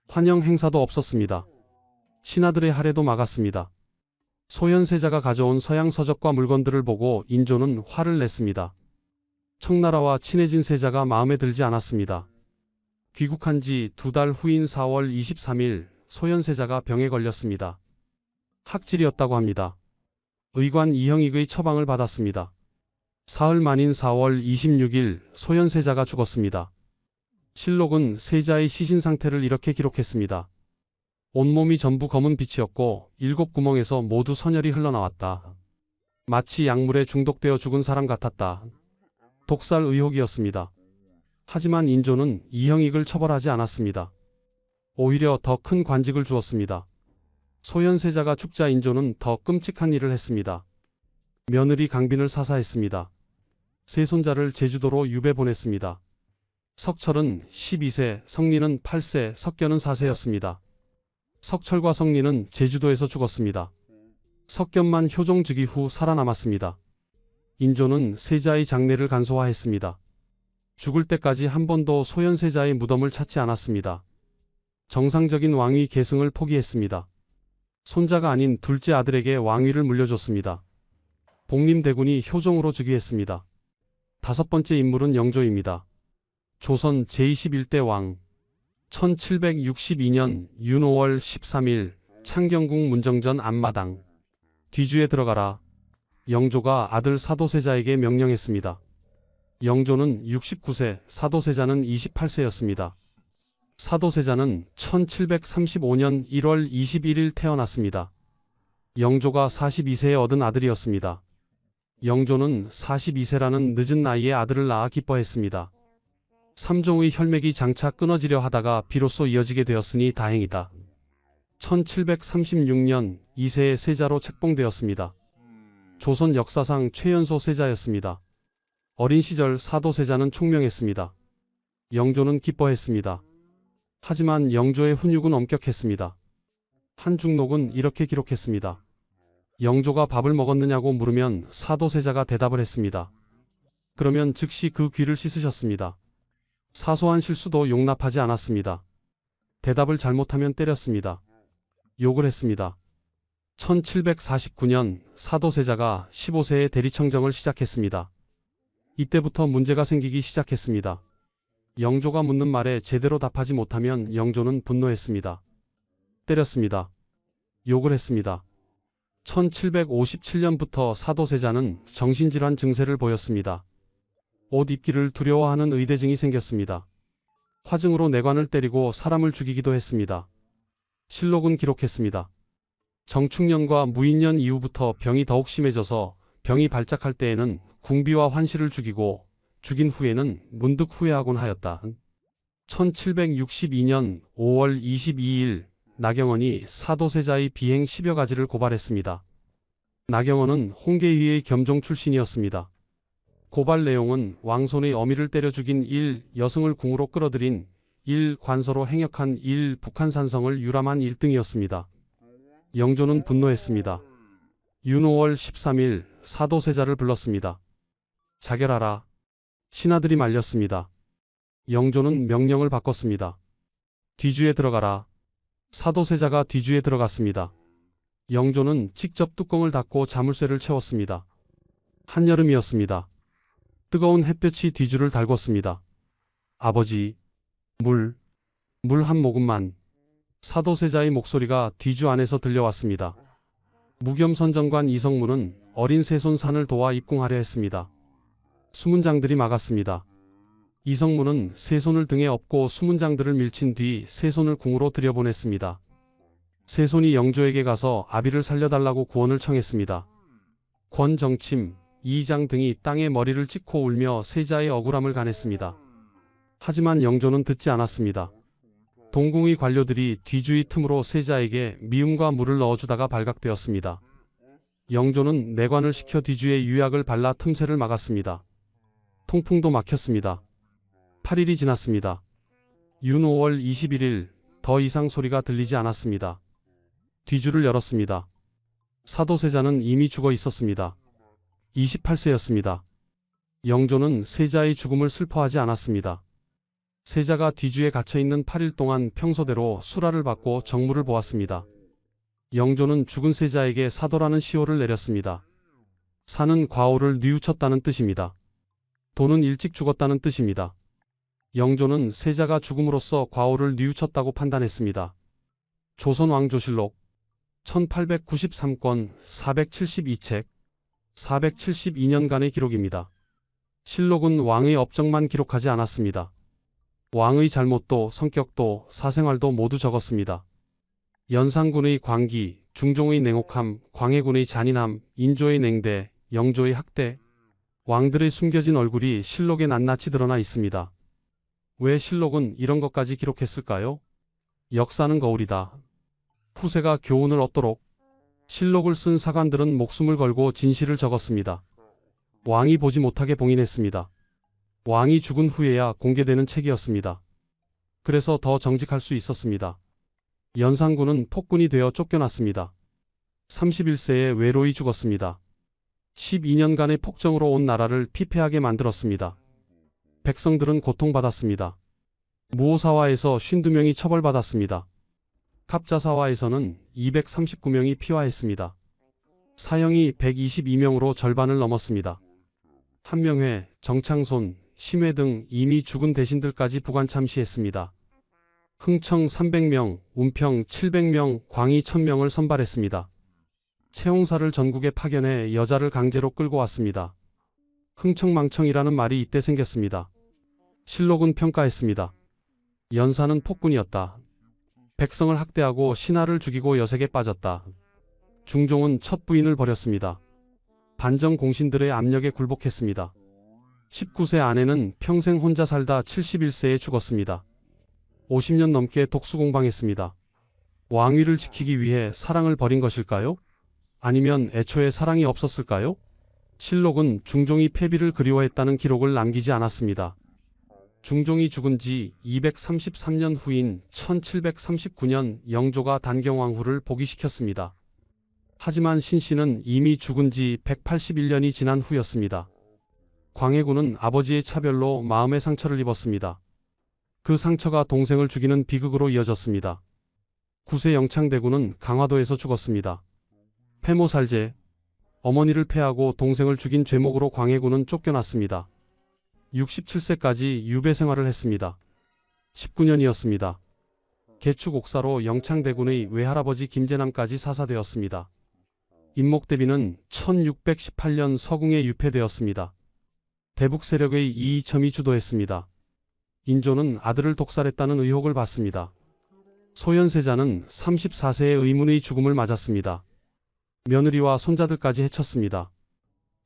환영 행사도 없었습니다. 신하들의 할애도 막았습니다. 소현세자가 가져온 서양 서적과 물건들을 보고 인조는 화를 냈습니다. 청나라와 친해진 세자가 마음에 들지 않았습니다. 귀국한 지 2달 후인 4월 23일 소현세자가 병에 걸렸습니다. 학질이었다고 합니다. 의관 이형익의 처방을 받았습니다. 사흘 만인 4월 26일 소현세자가 죽었습니다. 실록은 세자의 시신 상태를 이렇게 기록했습니다. 온몸이 전부 검은 빛이었고 7구멍에서 모두 선혈이 흘러나왔다. 마치 약물에 중독되어 죽은 사람 같았다. 독살 의혹이었습니다. 하지만 인조는 이형익을 처벌하지 않았습니다. 오히려 더 큰 관직을 주었습니다. 소현세자가 죽자 인조는 더 끔찍한 일을 했습니다. 며느리 강빈을 사사했습니다. 세 손자를 제주도로 유배 보냈습니다. 석철은 12세, 성리는 8세, 석견은 4세였습니다. 석철과 성리는 제주도에서 죽었습니다. 석견만 효종 즉위 후 살아남았습니다. 인조는 세자의 장례를 간소화했습니다. 죽을 때까지 한 번도 소현세자의 무덤을 찾지 않았습니다. 정상적인 왕위 계승을 포기했습니다. 손자가 아닌 둘째 아들에게 왕위를 물려줬습니다. 복림대군이 효종으로 즉위했습니다. 5번째 인물은 영조입니다. 조선 제21대 왕. 1762년 윤5월 13일 창경궁 문정전 앞마당. 뒤주에 들어가라. 영조가 아들 사도세자에게 명령했습니다. 영조는 69세, 사도세자는 28세였습니다. 사도세자는 1735년 1월 21일 태어났습니다. 영조가 42세에 얻은 아들이었습니다. 영조는 42세라는 늦은 나이에 아들을 낳아 기뻐했습니다. 삼종의 혈맥이 장차 끊어지려 하다가 비로소 이어지게 되었으니 다행이다. 1736년 2세의 세자로 책봉되었습니다. 조선 역사상 최연소 세자였습니다. 어린 시절 사도세자는 총명했습니다. 영조는 기뻐했습니다. 하지만 영조의 훈육은 엄격했습니다. 한중록은 이렇게 기록했습니다. 영조가 밥을 먹었느냐고 물으면 사도세자가 대답을 했습니다. 그러면 즉시 그 귀를 씻으셨습니다. 사소한 실수도 용납하지 않았습니다. 대답을 잘못하면 때렸습니다. 욕을 했습니다. 1749년 사도세자가 15세에 대리청정을 시작했습니다. 이때부터 문제가 생기기 시작했습니다. 영조가 묻는 말에 제대로 답하지 못하면 영조는 분노했습니다. 때렸습니다. 욕을 했습니다. 1757년부터 사도세자는 정신질환 증세를 보였습니다. 옷 입기를 두려워하는 의대증이 생겼습니다. 화증으로 내관을 때리고 사람을 죽이기도 했습니다. 실록은 기록했습니다. 정축년과 무인년 이후부터 병이 더욱 심해져서 병이 발작할 때에는 궁비와 환시를 죽이고 죽인 후에는 문득 후회하곤 하였다. 1762년 5월 22일 나경원이 사도세자의 비행 10여 가지를 고발했습니다. 나경원은 홍계위의 겸종 출신이었습니다. 고발 내용은 왕손의 어미를 때려 죽인 1. 여승을 궁으로 끌어들인 1. 관서로 행역한 1. 북한산성을 유람한 1등이었습니다. 영조는 분노했습니다. 윤 5월 13일 사도세자를 불렀습니다. 자결하라. 신하들이 말렸습니다. 영조는 명령을 바꿨습니다. 뒤주에 들어가라. 사도세자가 뒤주에 들어갔습니다. 영조는 직접 뚜껑을 닫고 자물쇠를 채웠습니다. 한여름이었습니다. 뜨거운 햇볕이 뒤주를 달궜습니다. 아버지, 물 한 모금만. 사도세자의 목소리가 뒤주 안에서 들려왔습니다. 무겸선정관 이성문은 어린 세손 산을 도와 입궁하려 했습니다. 수문장들이 막았습니다. 이성문은 세손을 등에 업고 수문장들을 밀친 뒤 세손을 궁으로 들여보냈습니다. 세손이 영조에게 가서 아비를 살려달라고 구원을 청했습니다. 권정침, 이의장 등이 땅에 머리를 찍고 울며 세자의 억울함을 간했습니다. 하지만 영조는 듣지 않았습니다. 동궁의 관료들이 뒤주의 틈으로 세자에게 미음과 물을 넣어주다가 발각되었습니다. 영조는 내관을 시켜 뒤주의 유약을 발라 틈새를 막았습니다. 통풍도 막혔습니다. 8일이 지났습니다. 윤 5월 21일 더 이상 소리가 들리지 않았습니다. 뒤주를 열었습니다. 사도세자는 이미 죽어 있었습니다. 28세였습니다. 영조는 세자의 죽음을 슬퍼하지 않았습니다. 세자가 뒤주에 갇혀있는 8일 동안 평소대로 수라를 받고 정무를 보았습니다. 영조는 죽은 세자에게 사도라는 시호를 내렸습니다. 사는 과오를 뉘우쳤다는 뜻입니다. 도는 일찍 죽었다는 뜻입니다. 영조는 세자가 죽음으로써 과오를 뉘우쳤다고 판단했습니다. 조선왕조실록 1893권 472책 472년간의 기록입니다. 실록은 왕의 업적만 기록하지 않았습니다. 왕의 잘못도 성격도 사생활도 모두 적었습니다. 연산군의 광기, 중종의 냉혹함, 광해군의 잔인함, 인조의 냉대, 영조의 학대, 왕들의 숨겨진 얼굴이 실록에 낱낱이 드러나 있습니다. 왜 실록은 이런 것까지 기록했을까요? 역사는 거울이다. 후세가 교훈을 얻도록 실록을 쓴 사관들은 목숨을 걸고 진실을 적었습니다. 왕이 보지 못하게 봉인했습니다. 왕이 죽은 후에야 공개되는 책이었습니다. 그래서 더 정직할 수 있었습니다. 연산군은 폭군이 되어 쫓겨났습니다. 31세에 외로이 죽었습니다. 12년간의 폭정으로 온 나라를 피폐하게 만들었습니다. 백성들은 고통받았습니다. 무오사화에서 52명이 처벌받았습니다. 갑자사화에서는 239명이 피화했습니다. 사형이 122명으로 절반을 넘었습니다. 한명회, 정창손, 심회 등 이미 죽은 대신들까지 부관 참시했습니다. 흥청 300명, 운평 700명, 광희 1000명을 선발했습니다. 채홍사를 전국에 파견해 여자를 강제로 끌고 왔습니다. 흥청망청이라는 말이 이때 생겼습니다. 실록은 평가했습니다. 연산은 폭군이었다. 백성을 학대하고 신하를 죽이고 여색에 빠졌다. 중종은 첫 부인을 버렸습니다. 반정 공신들의 압력에 굴복했습니다. 19세 아내는 평생 혼자 살다 71세에 죽었습니다. 50년 넘게 독수공방했습니다. 왕위를 지키기 위해 사랑을 버린 것일까요? 아니면 애초에 사랑이 없었을까요? 실록은 중종이 패비를 그리워했다는 기록을 남기지 않았습니다. 중종이 죽은 지 233년 후인 1739년 영조가 단경왕후를 복위시켰습니다. 하지만 신씨는 이미 죽은 지 181년이 지난 후였습니다. 광해군은 아버지의 차별로 마음의 상처를 입었습니다. 그 상처가 동생을 죽이는 비극으로 이어졌습니다. 9세 영창대군은 강화도에서 죽었습니다. 패모살제, 어머니를 패하고 동생을 죽인 죄목으로 광해군은 쫓겨났습니다. 67세까지 유배 생활을 했습니다. 19년이었습니다. 개축 옥사로 영창대군의 외할아버지 김제남까지 사사되었습니다. 임목대비는 1618년 서궁에 유폐되었습니다. 대북 세력의 이이첨이 주도했습니다. 인조는 아들을 독살했다는 의혹을 받습니다. 소현세자는 34세의 의문의 죽음을 맞았습니다. 며느리와 손자들까지 해쳤습니다.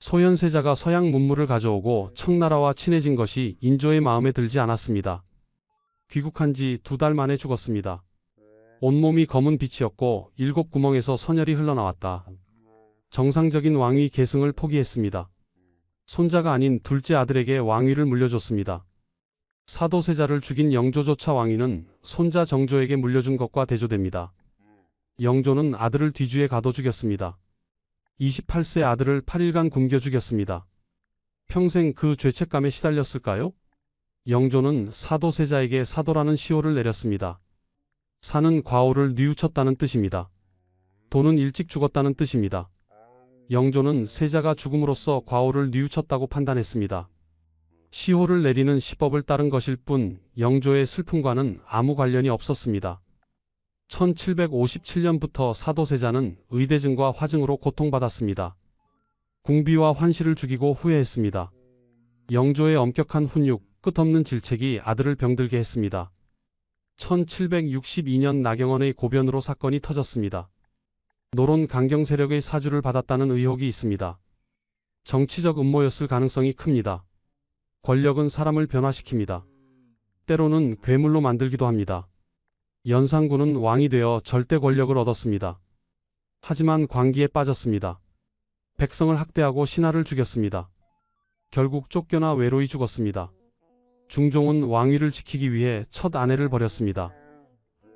소현세자가 서양 문물을 가져오고 청나라와 친해진 것이 인조의 마음에 들지 않았습니다. 귀국한 지 2달 만에 죽었습니다. 온몸이 검은 빛이었고 7구멍에서 선혈이 흘러나왔다. 정상적인 왕위 계승을 포기했습니다. 손자가 아닌 둘째 아들에게 왕위를 물려줬습니다. 사도세자를 죽인 영조조차 왕위는 손자 정조에게 물려준 것과 대조됩니다. 영조는 아들을 뒤주에 가둬 죽였습니다. 28세 아들을 8일간 굶겨 죽였습니다. 평생 그 죄책감에 시달렸을까요? 영조는 사도세자에게 사도라는 시호를 내렸습니다. 사는 과오를 뉘우쳤다는 뜻입니다. 도는 일찍 죽었다는 뜻입니다. 영조는 세자가 죽음으로써 과오를 뉘우쳤다고 판단했습니다. 시호를 내리는 시법을 따른 것일 뿐 영조의 슬픔과는 아무 관련이 없었습니다. 1757년부터 사도세자는 의대증과 화증으로 고통받았습니다. 궁비와 환시를 죽이고 후회했습니다. 영조의 엄격한 훈육, 끝없는 질책이 아들을 병들게 했습니다. 1762년 나경원의 고변으로 사건이 터졌습니다. 노론 강경 세력의 사주를 받았다는 의혹이 있습니다. 정치적 음모였을 가능성이 큽니다. 권력은 사람을 변화시킵니다. 때로는 괴물로 만들기도 합니다. 연산군은 왕이 되어 절대 권력을 얻었습니다. 하지만 광기에 빠졌습니다. 백성을 학대하고 신하를 죽였습니다. 결국 쫓겨나 외로이 죽었습니다. 중종은 왕위를 지키기 위해 첫 아내를 버렸습니다.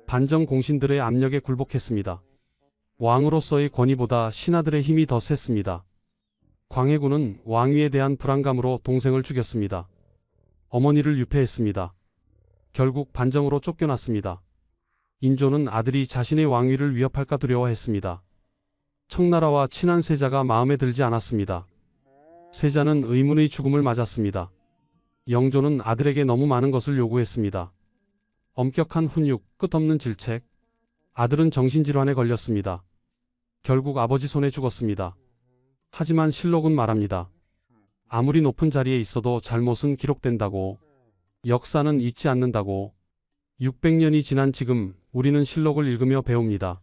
반정 공신들의 압력에 굴복했습니다. 왕으로서의 권위보다 신하들의 힘이 더 셌습니다. 광해군은 왕위에 대한 불안감으로 동생을 죽였습니다. 어머니를 유폐했습니다. 결국 반정으로 쫓겨났습니다. 인조는 아들이 자신의 왕위를 위협할까 두려워했습니다. 청나라와 친한 세자가 마음에 들지 않았습니다. 세자는 의문의 죽음을 맞았습니다. 영조는 아들에게 너무 많은 것을 요구했습니다. 엄격한 훈육, 끝없는 질책. 아들은 정신질환에 걸렸습니다. 결국 아버지 손에 죽었습니다. 하지만 실록은 말합니다. 아무리 높은 자리에 있어도 잘못은 기록된다고, 역사는 잊지 않는다고. 600년이 지난 지금 우리는 실록을 읽으며 배웁니다.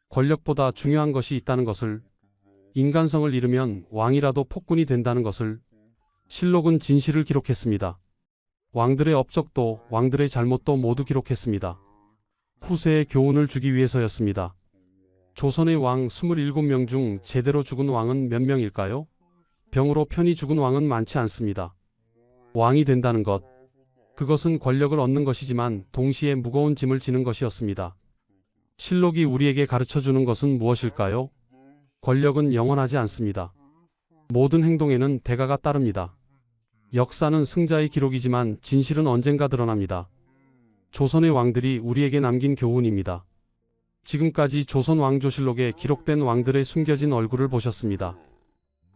권력보다 중요한 것이 있다는 것을, 인간성을 잃으면 왕이라도 폭군이 된다는 것을. 실록은 진실을 기록했습니다. 왕들의 업적도 왕들의 잘못도 모두 기록했습니다. 후세의 교훈을 주기 위해서였습니다. 조선의 왕 27명 중 제대로 죽은 왕은 몇 명일까요? 병으로 편히 죽은 왕은 많지 않습니다. 왕이 된다는 것, 그것은 권력을 얻는 것이지만 동시에 무거운 짐을 지는 것이었습니다. 실록이 우리에게 가르쳐주는 것은 무엇일까요? 권력은 영원하지 않습니다. 모든 행동에는 대가가 따릅니다. 역사는 승자의 기록이지만 진실은 언젠가 드러납니다. 조선의 왕들이 우리에게 남긴 교훈입니다. 지금까지 조선 왕조실록에 기록된 왕들의 숨겨진 얼굴을 보셨습니다.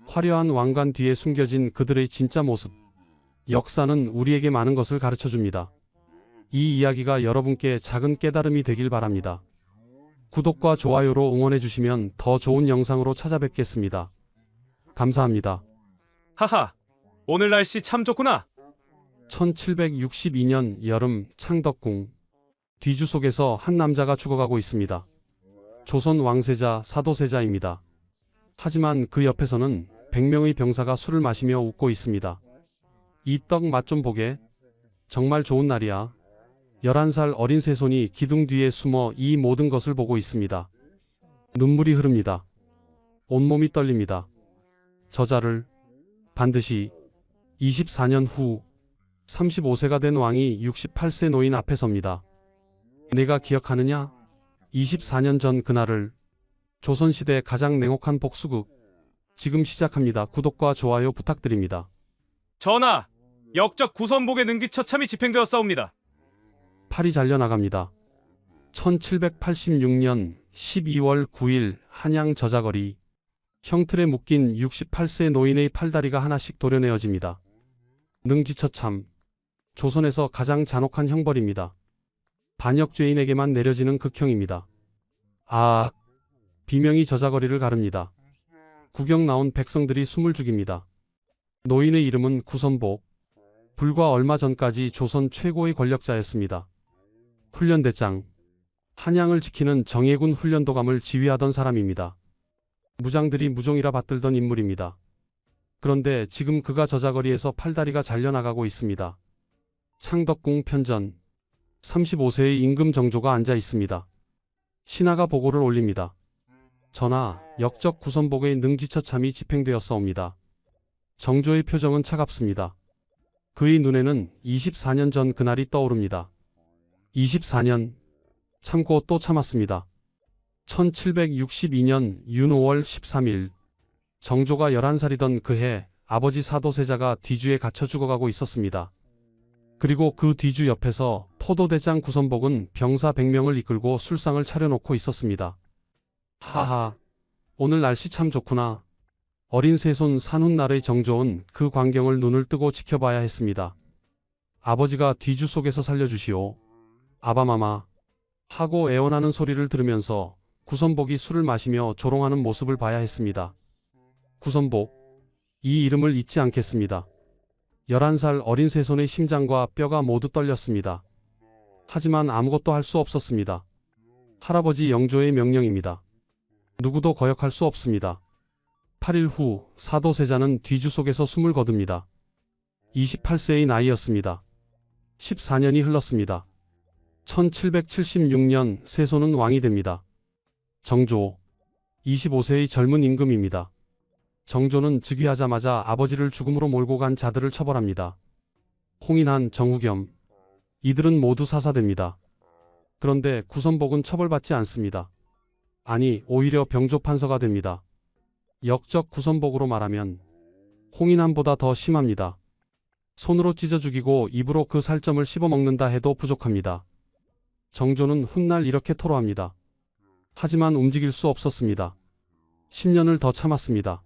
화려한 왕관 뒤에 숨겨진 그들의 진짜 모습. 역사는 우리에게 많은 것을 가르쳐줍니다. 이 이야기가 여러분께 작은 깨달음이 되길 바랍니다. 구독과 좋아요로 응원해 주시면 더 좋은 영상으로 찾아뵙겠습니다. 감사합니다. 하하, 오늘 날씨 참 좋구나. 1762년 여름 창덕궁. 뒤주 속에서 한 남자가 죽어가고 있습니다. 조선 왕세자 사도세자입니다. 하지만 그 옆에서는 100명의 병사가 술을 마시며 웃고 있습니다. 이 떡 맛 좀 보게. 정말 좋은 날이야. 11살 어린 새손이 기둥 뒤에 숨어 이 모든 것을 보고 있습니다. 눈물이 흐릅니다. 온몸이 떨립니다. 저자를 반드시 24년 후 35세가 된 왕이 68세 노인 앞에 섭니다. 내가 기억하느냐? 24년 전 그날을. 조선시대 가장 냉혹한 복수극. 지금 시작합니다. 구독과 좋아요 부탁드립니다. 전하, 역적 구선복의 능기처참이 집행되었사옵니다. 팔이 잘려나갑니다. 1786년 12월 9일 한양 저자거리. 형틀에 묶인 68세 노인의 팔다리가 하나씩 도려내어집니다. 능지처참. 조선에서 가장 잔혹한 형벌입니다. 반역죄인에게만 내려지는 극형입니다. 아, 비명이 저자거리를 가릅니다. 구경 나온 백성들이 숨을 죽입니다. 노인의 이름은 구선복. 불과 얼마 전까지 조선 최고의 권력자였습니다. 훈련대장. 한양을 지키는 정예군 훈련도감을 지휘하던 사람입니다. 무장들이 무종이라 받들던 인물입니다. 그런데 지금 그가 저자거리에서 팔다리가 잘려나가고 있습니다. 창덕궁 편전. 35세의 임금 정조가 앉아 있습니다. 신하가 보고를 올립니다. 전하, 역적 구선복의 능지처참이 집행되었사옵니다. 정조의 표정은 차갑습니다. 그의 눈에는 24년 전 그날이 떠오릅니다. 24년. 참고 또 참았습니다. 1762년 윤 5월 13일. 정조가 11살이던 그해 아버지 사도세자가 뒤주에 갇혀 죽어가고 있었습니다. 그리고 그 뒤주 옆에서 포도대장 구선복은 병사 100명을 이끌고 술상을 차려놓고 있었습니다. 하하, 오늘 날씨 참 좋구나. 어린 새손 산훗날의 정조는 그 광경을 눈을 뜨고 지켜봐야 했습니다. 아버지가 뒤주 속에서 살려주시오. 아바마마. 하고 애원하는 소리를 들으면서 구선복이 술을 마시며 조롱하는 모습을 봐야 했습니다. 구선복, 이 이름을 잊지 않겠습니다. 11살 어린 새손의 심장과 뼈가 모두 떨렸습니다. 하지만 아무것도 할 수 없었습니다. 할아버지 영조의 명령입니다. 누구도 거역할 수 없습니다. 8일 후 사도세자는 뒤주 속에서 숨을 거둡니다. 28세의 나이였습니다. 14년이 흘렀습니다. 1776년 세손은 왕이 됩니다. 정조, 25세의 젊은 임금입니다. 정조는 즉위하자마자 아버지를 죽음으로 몰고 간 자들을 처벌합니다. 홍인한, 정후겸, 이들은 모두 사사됩니다. 그런데 구선복은 처벌받지 않습니다. 아니, 오히려 병조판서가 됩니다. 역적 구선복으로 말하면 홍인한보다 더 심합니다. 손으로 찢어 죽이고 입으로 그 살점을 씹어먹는다 해도 부족합니다. 정조는 훗날 이렇게 토로합니다. 하지만 움직일 수 없었습니다. 10년을 더 참았습니다.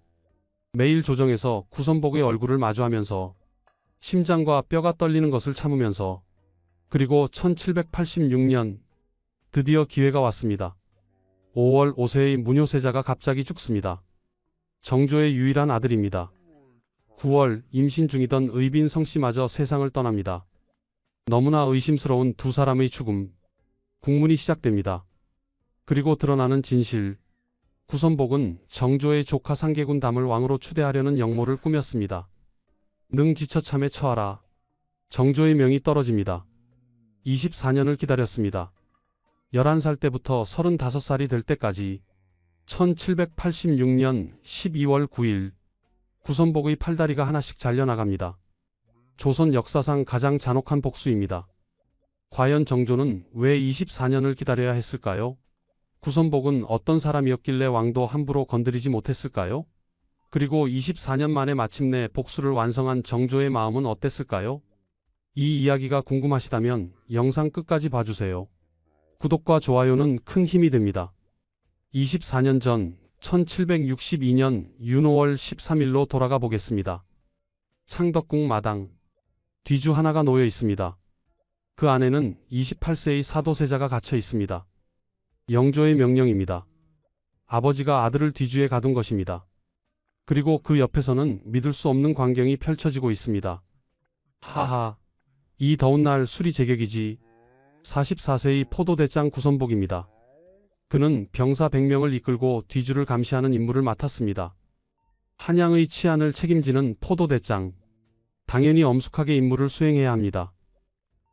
매일 조정에서 구선복의 얼굴을 마주하면서 심장과 뼈가 떨리는 것을 참으면서 그리고 1786년 드디어 기회가 왔습니다. 5월 5세의 문효세자가 갑자기 죽습니다. 정조의 유일한 아들입니다. 9월 임신 중이던 의빈 성씨마저 세상을 떠납니다. 너무나 의심스러운 두 사람의 죽음. 국문이 시작됩니다. 그리고 드러나는 진실. 구선복은 정조의 조카 상계군 담을 왕으로 추대하려는 역모를 꾸몄습니다. 능지처참에 처하라. 정조의 명이 떨어집니다. 24년을 기다렸습니다. 11살 때부터 35살이 될 때까지 1786년 12월 9일 구선복의 팔다리가 하나씩 잘려나갑니다. 조선 역사상 가장 잔혹한 복수입니다. 과연 정조는 왜 24년을 기다려야 했을까요? 구선복은 어떤 사람이었길래 왕도 함부로 건드리지 못했을까요? 그리고 24년 만에 마침내 복수를 완성한 정조의 마음은 어땠을까요? 이 이야기가 궁금하시다면 영상 끝까지 봐주세요. 구독과 좋아요는 큰 힘이 됩니다. 24년 전 1762년 윤호월 13일로 돌아가 보겠습니다. 창덕궁 마당. 뒤주 하나가 놓여 있습니다. 그 안에는 28세의 사도세자가 갇혀 있습니다. 영조의 명령입니다. 아버지가 아들을 뒤주에 가둔 것입니다. 그리고 그 옆에서는 믿을 수 없는 광경이 펼쳐지고 있습니다. 하하, 이 더운 날 술이 제격이지. 44세의 포도대장 구선복입니다. 그는 병사 100명을 이끌고 뒤주를 감시하는 임무를 맡았습니다. 한양의 치안을 책임지는 포도대장. 당연히 엄숙하게 임무를 수행해야 합니다.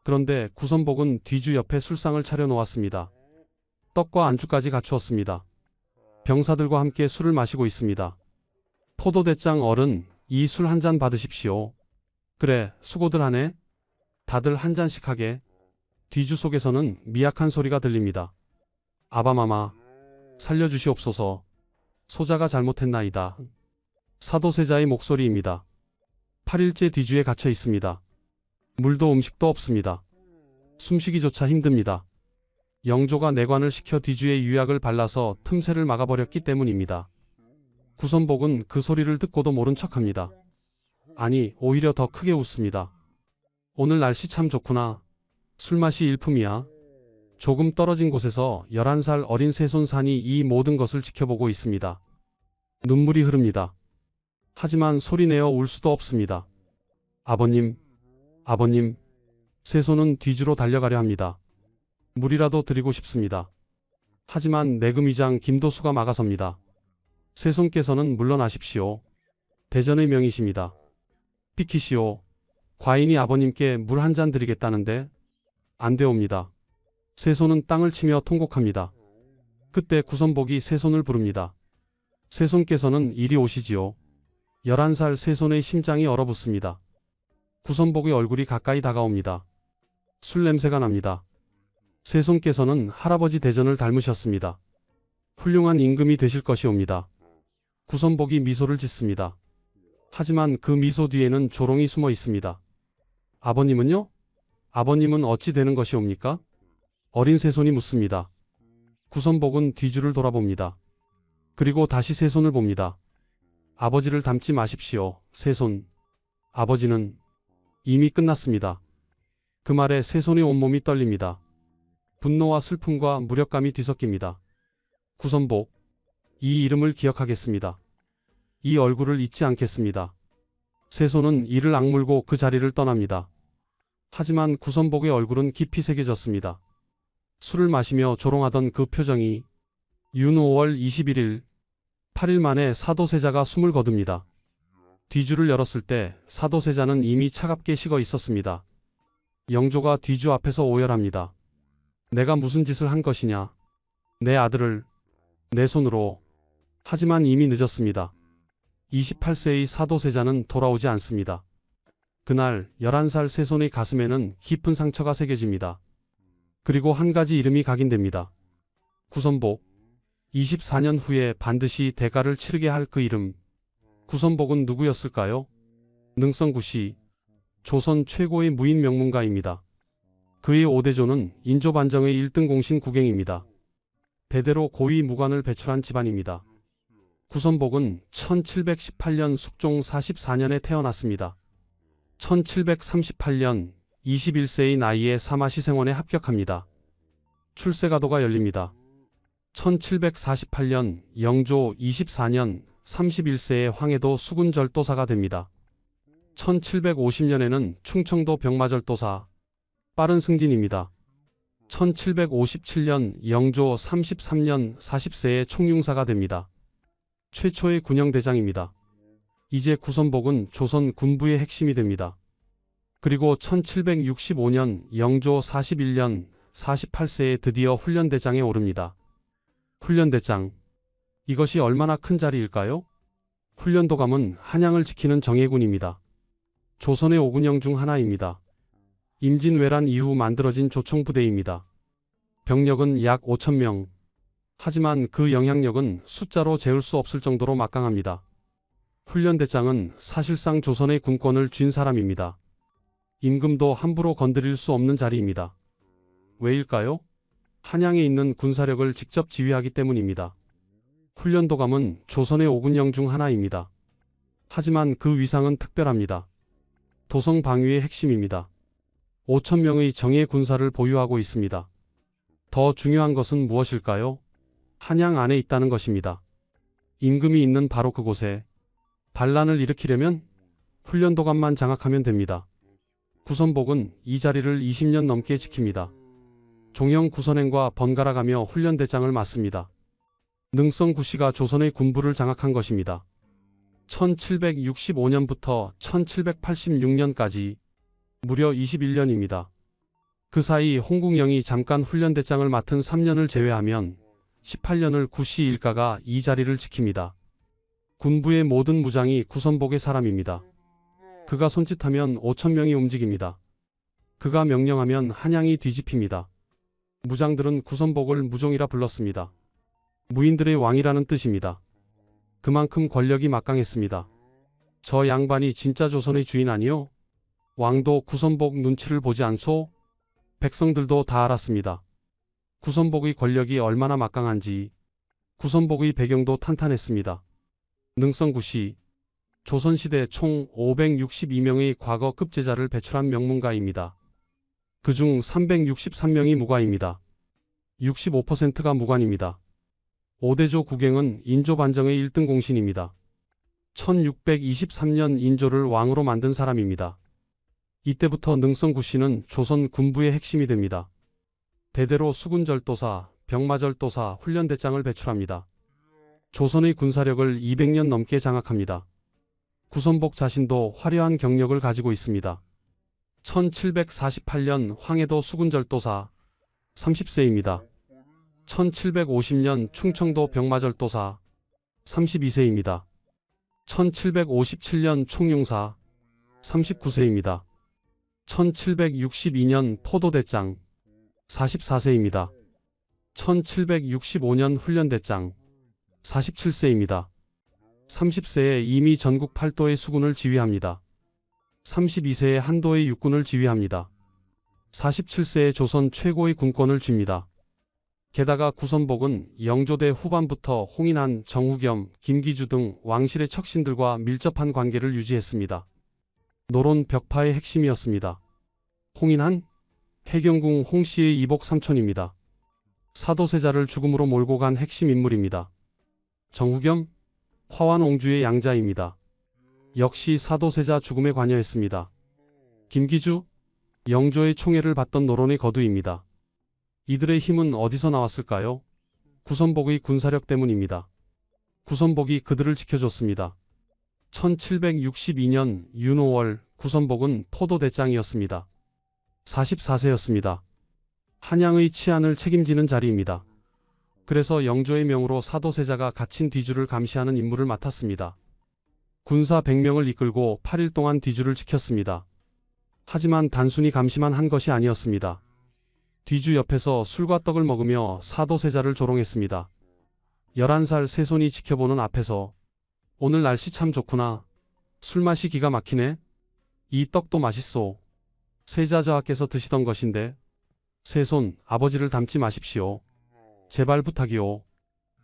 그런데 구선복은 뒤주 옆에 술상을 차려놓았습니다. 떡과 안주까지 갖추었습니다. 병사들과 함께 술을 마시고 있습니다. 포도대장 어른, 이 술 한 잔 받으십시오. 그래, 수고들 하네. 다들 한 잔씩 하게. 뒤주 속에서는 미약한 소리가 들립니다. 아바마마, 살려주시옵소서. 소자가 잘못했나이다. 사도세자의 목소리입니다. 8일째 뒤주에 갇혀 있습니다. 물도 음식도 없습니다. 숨쉬기조차 힘듭니다. 영조가 내관을 시켜 뒤주에 유약을 발라서 틈새를 막아버렸기 때문입니다. 구선복은 그 소리를 듣고도 모른 척합니다. 아니, 오히려 더 크게 웃습니다. 오늘 날씨 참 좋구나. 술맛이 일품이야. 조금 떨어진 곳에서 11살 어린 새손산이 이 모든 것을 지켜보고 있습니다. 눈물이 흐릅니다. 하지만 소리내어 울 수도 없습니다. 아버님, 아버님. 새손은 뒤주로 달려가려 합니다. 물이라도 드리고 싶습니다. 하지만 내금위장 김도수가 막아섭니다. 새손께서는 물러나십시오. 대전의 명이십니다. 비키시오. 과인이 아버님께 물 한 잔 드리겠다는데 안 되옵니다. 새손은 땅을 치며 통곡합니다. 그때 구선복이 새손을 부릅니다. 새손께서는 이리 오시지요. 11살 새손의 심장이 얼어붙습니다. 구선복의 얼굴이 가까이 다가옵니다. 술 냄새가 납니다. 새손께서는 할아버지 대전을 닮으셨습니다. 훌륭한 임금이 되실 것이옵니다. 구선복이 미소를 짓습니다. 하지만 그 미소 뒤에는 조롱이 숨어 있습니다. 아버님은요? 아버님은 어찌 되는 것이옵니까? 어린 새손이 묻습니다. 구선복은 뒤주를 돌아봅니다. 그리고 다시 새손을 봅니다. 아버지를 닮지 마십시오, 새손. 아버지는 이미 끝났습니다. 그 말에 새손의 온몸이 떨립니다. 분노와 슬픔과 무력감이 뒤섞입니다. 구선복. 이 이름을 기억하겠습니다. 이 얼굴을 잊지 않겠습니다. 세손은 이를 악물고 그 자리를 떠납니다. 하지만 구선복의 얼굴은 깊이 새겨졌습니다. 술을 마시며 조롱하던 그 표정이 윤 5월 21일 8일 만에 사도세자가 숨을 거둡니다. 뒤주를 열었을 때 사도세자는 이미 차갑게 식어 있었습니다. 영조가 뒤주 앞에서 오열합니다. 내가 무슨 짓을 한 것이냐. 내 아들을 내 손으로. 하지만 이미 늦었습니다. 28세의 사도세자는 돌아오지 않습니다. 그날 11살 세손의 가슴에는 깊은 상처가 새겨집니다. 그리고 한 가지 이름이 각인됩니다. 구선복. 24년 후에 반드시 대가를 치르게 할 그 이름. 구선복은 누구였을까요? 능성구시. 조선 최고의 무인 명문가입니다. 그의 5대조는 인조반정의 1등 공신 국행입니다. 대대로 고위 무관을 배출한 집안입니다. 구선복은 1718년 숙종 44년에 태어났습니다. 1738년 21세의 나이에 사마시생원에 합격합니다. 출세가도가 열립니다. 1748년 영조 24년 31세에 황해도 수군절도사가 됩니다. 1750년에는 충청도 병마절도사. 빠른 승진입니다. 1757년 영조 33년 40세에 총융사가 됩니다. 최초의 군영대장입니다. 이제 구선복은 조선 군부의 핵심이 됩니다. 그리고 1765년 영조 41년 48세에 드디어 훈련대장에 오릅니다. 훈련대장. 이것이 얼마나 큰 자리일까요? 훈련도감은 한양을 지키는 정예군입니다. 조선의 5군영 중 하나입니다. 임진왜란 이후 만들어진 조총부대입니다. 병력은 약 5,000명. 하지만 그 영향력은 숫자로 재울 수 없을 정도로 막강합니다. 훈련대장은 사실상 조선의 군권을 쥔 사람입니다. 임금도 함부로 건드릴 수 없는 자리입니다. 왜일까요? 한양에 있는 군사력을 직접 지휘하기 때문입니다. 훈련도감은 조선의 5군영 중 하나입니다. 하지만 그 위상은 특별합니다. 도성 방위의 핵심입니다. 5,000명의 정예 군사를 보유하고 있습니다. 더 중요한 것은 무엇일까요? 한양 안에 있다는 것입니다. 임금이 있는 바로 그곳에 반란을 일으키려면 훈련도감만 장악하면 됩니다. 구선복은 이 자리를 20년 넘게 지킵니다. 종영 구선행과 번갈아가며 훈련대장을 맡습니다. 능성구시가 조선의 군부를 장악한 것입니다. 1765년부터 1786년까지 무려 21년입니다. 그 사이 홍국영이 잠깐 훈련대장을 맡은 3년을 제외하면 18년을 구시 일가가 이 자리를 지킵니다. 군부의 모든 무장이 구선복의 사람입니다. 그가 손짓하면 5,000명이 움직입니다. 그가 명령하면 한양이 뒤집힙니다. 무장들은 구선복을 무종이라 불렀습니다. 무인들의 왕이라는 뜻입니다. 그만큼 권력이 막강했습니다. 저 양반이 진짜 조선의 주인 아니요? 왕도 구선복 눈치를 보지 않소? 백성들도 다 알았습니다. 구선복의 권력이 얼마나 막강한지. 구선복의 배경도 탄탄했습니다. 능성구시. 조선시대 총 562명의 과거 급제자를 배출한 명문가입니다. 그중 363명이 무과입니다. 65%가 무관입니다. 5대조 국행은 인조반정의 1등 공신입니다. 1623년 인조를 왕으로 만든 사람입니다. 이때부터 능성구시는 조선 군부의 핵심이 됩니다. 대대로 수군절도사, 병마절도사, 훈련대장을 배출합니다. 조선의 군사력을 200년 넘게 장악합니다. 구선복 자신도 화려한 경력을 가지고 있습니다. 1748년 황해도 수군절도사 30세입니다. 1750년 충청도 병마절도사 32세입니다. 1757년 총융사 39세입니다. 1762년 포도대장 44세입니다. 1765년 훈련대장 47세입니다. 30세에 이미 전국 8도의 수군을 지휘합니다. 32세에 한도의 육군을 지휘합니다. 47세에 조선 최고의 군권을 쥡니다. 게다가 구선복은 영조대 후반부터 홍인한, 정후겸, 김기주 등 왕실의 척신들과 밀접한 관계를 유지했습니다. 노론 벽파의 핵심이었습니다. 홍인한? 해경궁 홍씨의 이복 삼촌입니다. 사도세자를 죽음으로 몰고 간 핵심 인물입니다. 정후겸, 화완옹주의 양자입니다. 역시 사도세자 죽음에 관여했습니다. 김기주, 영조의 총애를 받던 노론의 거두입니다. 이들의 힘은 어디서 나왔을까요? 구선복의 군사력 때문입니다. 구선복이 그들을 지켜줬습니다. 1762년 윤 5월 구선복은 포도대장이었습니다. 44세였습니다. 한양의 치안을 책임지는 자리입니다. 그래서 영조의 명으로 사도세자가 갇힌 뒤주를 감시하는 임무를 맡았습니다. 군사 100명을 이끌고 8일 동안 뒤주를 지켰습니다. 하지만 단순히 감시만 한 것이 아니었습니다. 뒤주 옆에서 술과 떡을 먹으며 사도세자를 조롱했습니다. 11살 새손이 지켜보는 앞에서 오늘 날씨 참 좋구나. 술맛이 기가 막히네. 이 떡도 맛있소. 세자 저하께서 드시던 것인데 새손 아버지를 닮지 마십시오. 제발 부탁이오.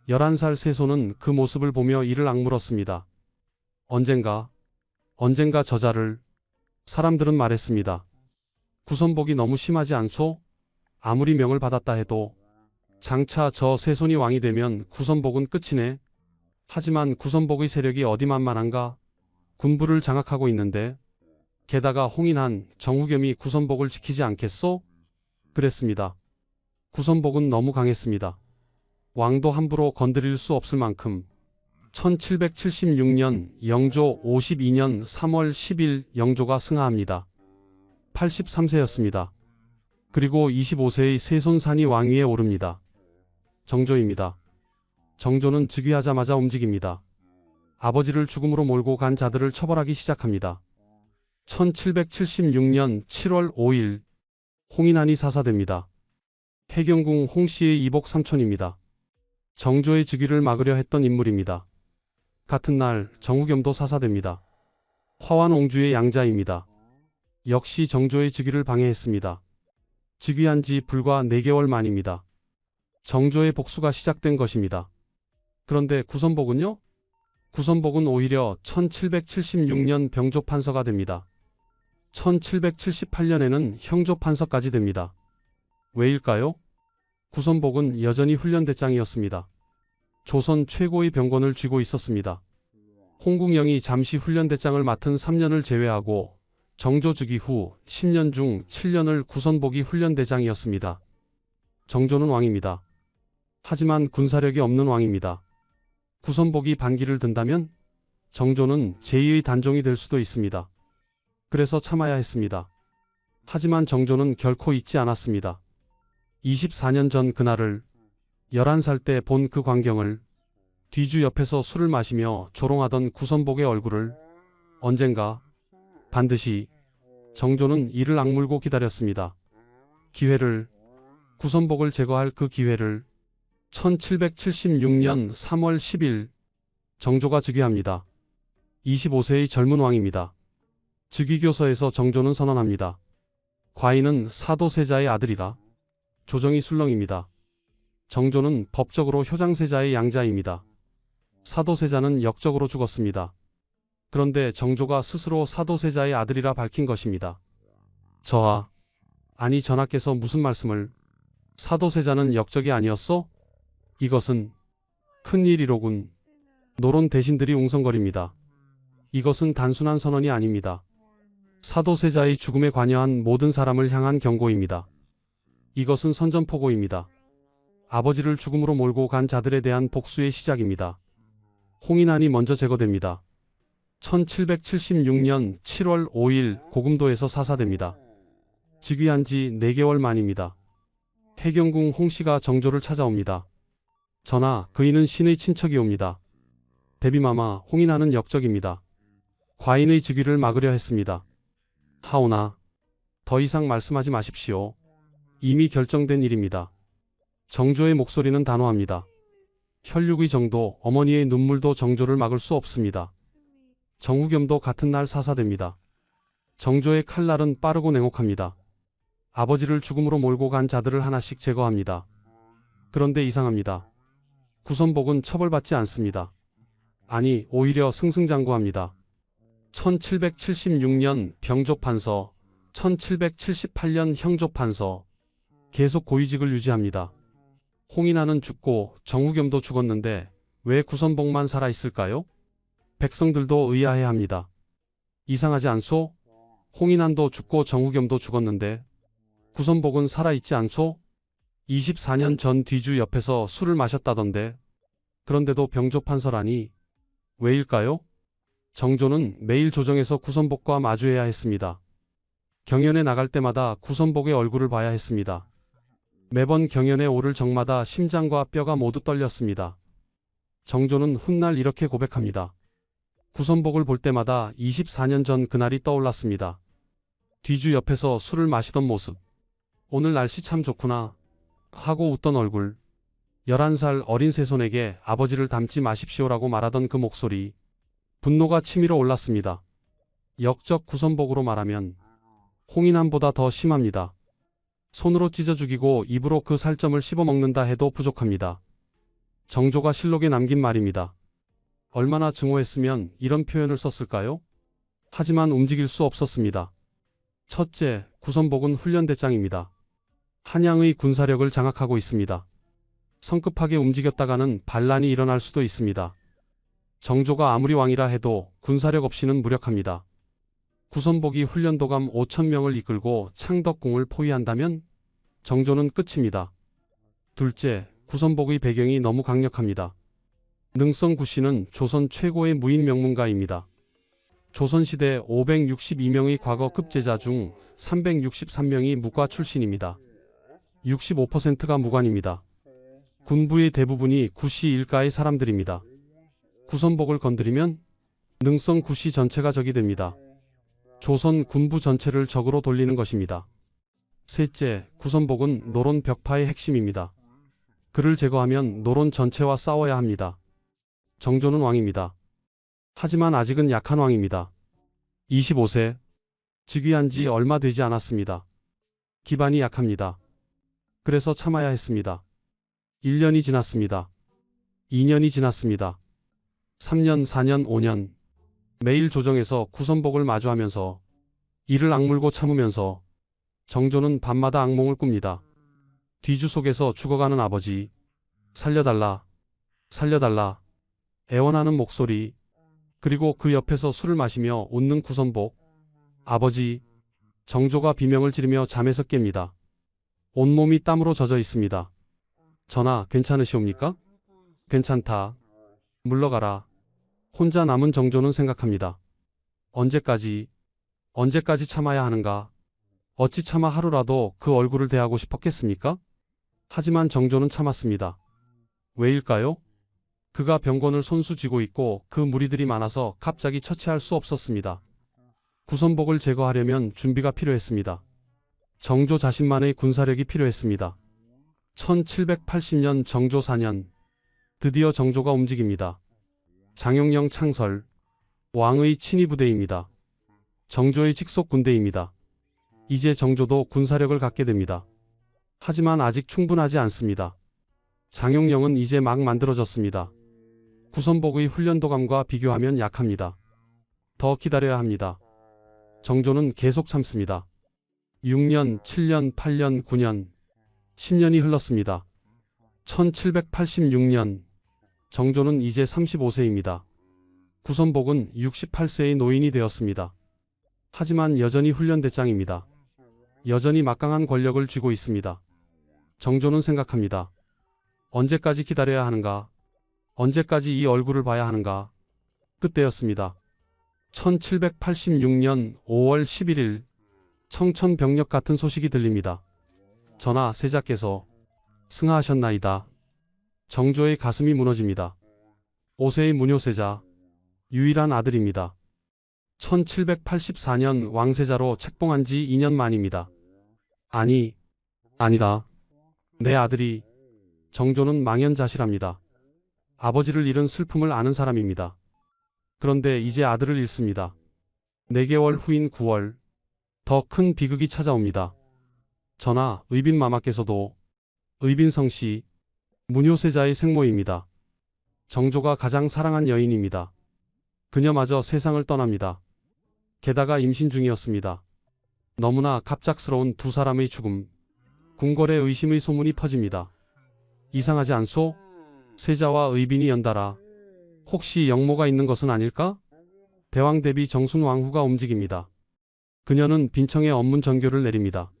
11살 새손은 그 모습을 보며 이를 악물었습니다. 언젠가 저자를 사람들은 말했습니다. 구선복이 너무 심하지 않소? 아무리 명을 받았다 해도 장차 저 새손이 왕이 되면 구선복은 끝이네. 하지만 구선복의 세력이 어디만만한가? 군부를 장악하고 있는데 게다가 홍인한 정후겸이 구선복을 지키지 않겠소? 그랬습니다. 구선복은 너무 강했습니다. 왕도 함부로 건드릴 수 없을 만큼 1776년 영조 52년 3월 10일 영조가 승하합니다. 83세였습니다. 그리고 25세의 세손산이 왕위에 오릅니다. 정조입니다. 정조는 즉위하자마자 움직입니다. 아버지를 죽음으로 몰고 간 자들을 처벌하기 시작합니다. 1776년 7월 5일 홍인한이 사사됩니다. 해경궁 홍씨의 이복 삼촌입니다. 정조의 즉위를 막으려 했던 인물입니다. 같은 날 정후겸도 사사됩니다. 화완옹주의 양자입니다. 역시 정조의 즉위를 방해했습니다. 즉위한 지 불과 4개월 만입니다. 정조의 복수가 시작된 것입니다. 그런데 구선복은요? 구선복은 오히려 1776년 병조판서가 됩니다. 1778년에는 형조판서까지 됩니다. 왜일까요? 구선복은 여전히 훈련대장이었습니다. 조선 최고의 병권을 쥐고 있었습니다. 홍국영이 잠시 훈련대장을 맡은 3년을 제외하고 정조 즉위 후 10년 중 7년을 구선복이 훈련대장이었습니다. 정조는 왕입니다. 하지만 군사력이 없는 왕입니다. 구선복이 반기를 든다면 정조는 제2의 단종이 될 수도 있습니다. 그래서 참아야 했습니다. 하지만 정조는 결코 잊지 않았습니다. 24년 전 그날을 11살 때 본 그 광경을 뒤주 옆에서 술을 마시며 조롱하던 구선복의 얼굴을 언젠가 반드시 정조는 이를 악물고 기다렸습니다. 기회를, 구선복을 제거할 그 기회를 1776년 3월 10일 정조가 즉위합니다. 25세의 젊은 왕입니다. 즉위교서에서 정조는 선언합니다. 과인은 사도세자의 아들이다. 조정이 술렁입니다. 정조는 법적으로 효장세자의 양자입니다. 사도세자는 역적으로 죽었습니다. 그런데 정조가 스스로 사도세자의 아들이라 밝힌 것입니다. 아니 전하께서 무슨 말씀을? 사도세자는 역적이 아니었소? 이것은 큰일이로군. 노론 대신들이 웅성거립니다. 이것은 단순한 선언이 아닙니다. 사도세자의 죽음에 관여한 모든 사람을 향한 경고입니다. 이것은 선전포고입니다. 아버지를 죽음으로 몰고 간 자들에 대한 복수의 시작입니다. 홍인한이 먼저 제거됩니다. 1776년 7월 5일 고금도에서 사사됩니다. 즉위한 지 4개월 만입니다. 해경궁 홍씨가 정조를 찾아옵니다. 전하, 그이는 신의 친척이옵니다. 대비마마 홍인한은 역적입니다. 과인의 즉위를 막으려 했습니다. 하오나 더 이상 말씀하지 마십시오. 이미 결정된 일입니다. 정조의 목소리는 단호합니다. 혈육의 정도, 어머니의 눈물도 정조를 막을 수 없습니다. 정후겸도 같은 날 사사됩니다. 정조의 칼날은 빠르고 냉혹합니다. 아버지를 죽음으로 몰고 간 자들을 하나씩 제거합니다. 그런데 이상합니다. 구선복은 처벌받지 않습니다. 아니, 오히려 승승장구합니다. 1776년 병조판서 1778년 형조판서. 계속 고위직을 유지합니다. 홍인하는 죽고 정후겸도 죽었는데 왜 구선복만 살아있을까요? 백성들도 의아해합니다. 이상하지 않소? 홍인한도 죽고 정후겸도 죽었는데 구선복은 살아있지 않소? 24년 전 뒤주 옆에서 술을 마셨다던데 그런데도 병조판서라니 왜일까요? 정조는 매일 조정에서 구선복과 마주해야 했습니다. 경연에 나갈 때마다 구선복의 얼굴을 봐야 했습니다. 매번 경연에 오를 적마다 심장과 뼈가 모두 떨렸습니다. 정조는 훗날 이렇게 고백합니다. 구선복을 볼 때마다 24년 전 그날이 떠올랐습니다. 뒤주 옆에서 술을 마시던 모습. 오늘 날씨 참 좋구나 하고 웃던 얼굴. 11살 어린 새손에게 아버지를 닮지 마십시오라고 말하던 그 목소리. 분노가 치밀어 올랐습니다. 역적 구선복으로 말하면 홍인한보다 더 심합니다. 손으로 찢어 죽이고 입으로 그 살점을 씹어먹는다 해도 부족합니다. 정조가 실록에 남긴 말입니다. 얼마나 증오했으면 이런 표현을 썼을까요? 하지만 움직일 수 없었습니다. 첫째, 구선복은 훈련대장입니다. 한양의 군사력을 장악하고 있습니다. 성급하게 움직였다가는 반란이 일어날 수도 있습니다. 정조가 아무리 왕이라 해도 군사력 없이는 무력합니다. 구선복이 훈련도감 5,000명을 이끌고 창덕궁을 포위한다면 정조는 끝입니다. 둘째, 구선복의 배경이 너무 강력합니다. 능성 구씨는 조선 최고의 무인 명문가입니다. 조선시대 562명의 과거 급제자 중 363명이 무과 출신입니다. 65%가 무관입니다. 군부의 대부분이 구씨 일가의 사람들입니다. 구선복을 건드리면 능성 구씨 전체가 적이 됩니다. 조선 군부 전체를 적으로 돌리는 것입니다. 셋째, 구선복은 노론 벽파의 핵심입니다. 그를 제거하면 노론 전체와 싸워야 합니다. 정조는 왕입니다. 하지만 아직은 약한 왕입니다. 25세. 즉위한 지 얼마 되지 않았습니다. 기반이 약합니다. 그래서 참아야 했습니다. 1년이 지났습니다. 2년이 지났습니다. 3년, 4년, 5년. 매일 조정에서 구선복을 마주하면서 이를 악물고 참으면서 정조는 밤마다 악몽을 꿉니다. 뒤주 속에서 죽어가는 아버지. 살려달라. 살려달라. 애원하는 목소리. 그리고 그 옆에서 술을 마시며 웃는 구선복. 아버지. 정조가 비명을 지르며 잠에서 깹니다. 온몸이 땀으로 젖어 있습니다. 전하, 괜찮으시옵니까? 괜찮다. 물러가라. 혼자 남은 정조는 생각합니다. 언제까지 참아야 하는가? 어찌 차마 하루라도 그 얼굴을 대하고 싶었겠습니까? 하지만 정조는 참았습니다. 왜일까요? 그가 병권을 손수 쥐고 있고 그 무리들이 많아서 갑자기 처치할 수 없었습니다. 구선복을 제거하려면 준비가 필요했습니다. 정조 자신만의 군사력이 필요했습니다. 1780년 정조 4년. 드디어 정조가 움직입니다. 장영령 창설. 왕의 친위 부대입니다. 정조의 직속 군대입니다. 이제 정조도 군사력을 갖게 됩니다. 하지만 아직 충분하지 않습니다. 장영령은 이제 막 만들어졌습니다. 구선복의 훈련도감과 비교하면 약합니다. 더 기다려야 합니다. 정조는 계속 참습니다. 6년, 7년, 8년, 9년, 10년이 흘렀습니다. 1786년. 정조는 이제 35세입니다. 구선복은 68세의 노인이 되었습니다. 하지만 여전히 훈련대장입니다. 여전히 막강한 권력을 쥐고 있습니다. 정조는 생각합니다. 언제까지 기다려야 하는가? 언제까지 이 얼굴을 봐야 하는가? 그때였습니다. 1786년 5월 11일 청천벽력 같은 소식이 들립니다. 전하, 세자께서 승하하셨나이다. 정조의 가슴이 무너집니다. 5세의 무뇨세자, 유일한 아들입니다. 1784년 왕세자로 책봉한 지 2년 만입니다. 아니다. 내 아들이. 정조는 망연자실합니다. 아버지를 잃은 슬픔을 아는 사람입니다. 그런데 이제 아들을 잃습니다. 4개월 후인 9월, 더 큰 비극이 찾아옵니다. 전하, 의빈마마께서도. 의빈성씨, 무뇨세자의 생모입니다. 정조가 가장 사랑한 여인입니다. 그녀마저 세상을 떠납니다. 게다가 임신 중이었습니다. 너무나 갑작스러운 두 사람의 죽음. 궁궐에 의심의 소문이 퍼집니다. 이상하지 않소? 세자와 의빈이 연달아. 혹시 영모가 있는 것은 아닐까? 대왕 대비 정순 왕후가 움직입니다. 그녀는 빈청에 업문 전교를 내립니다.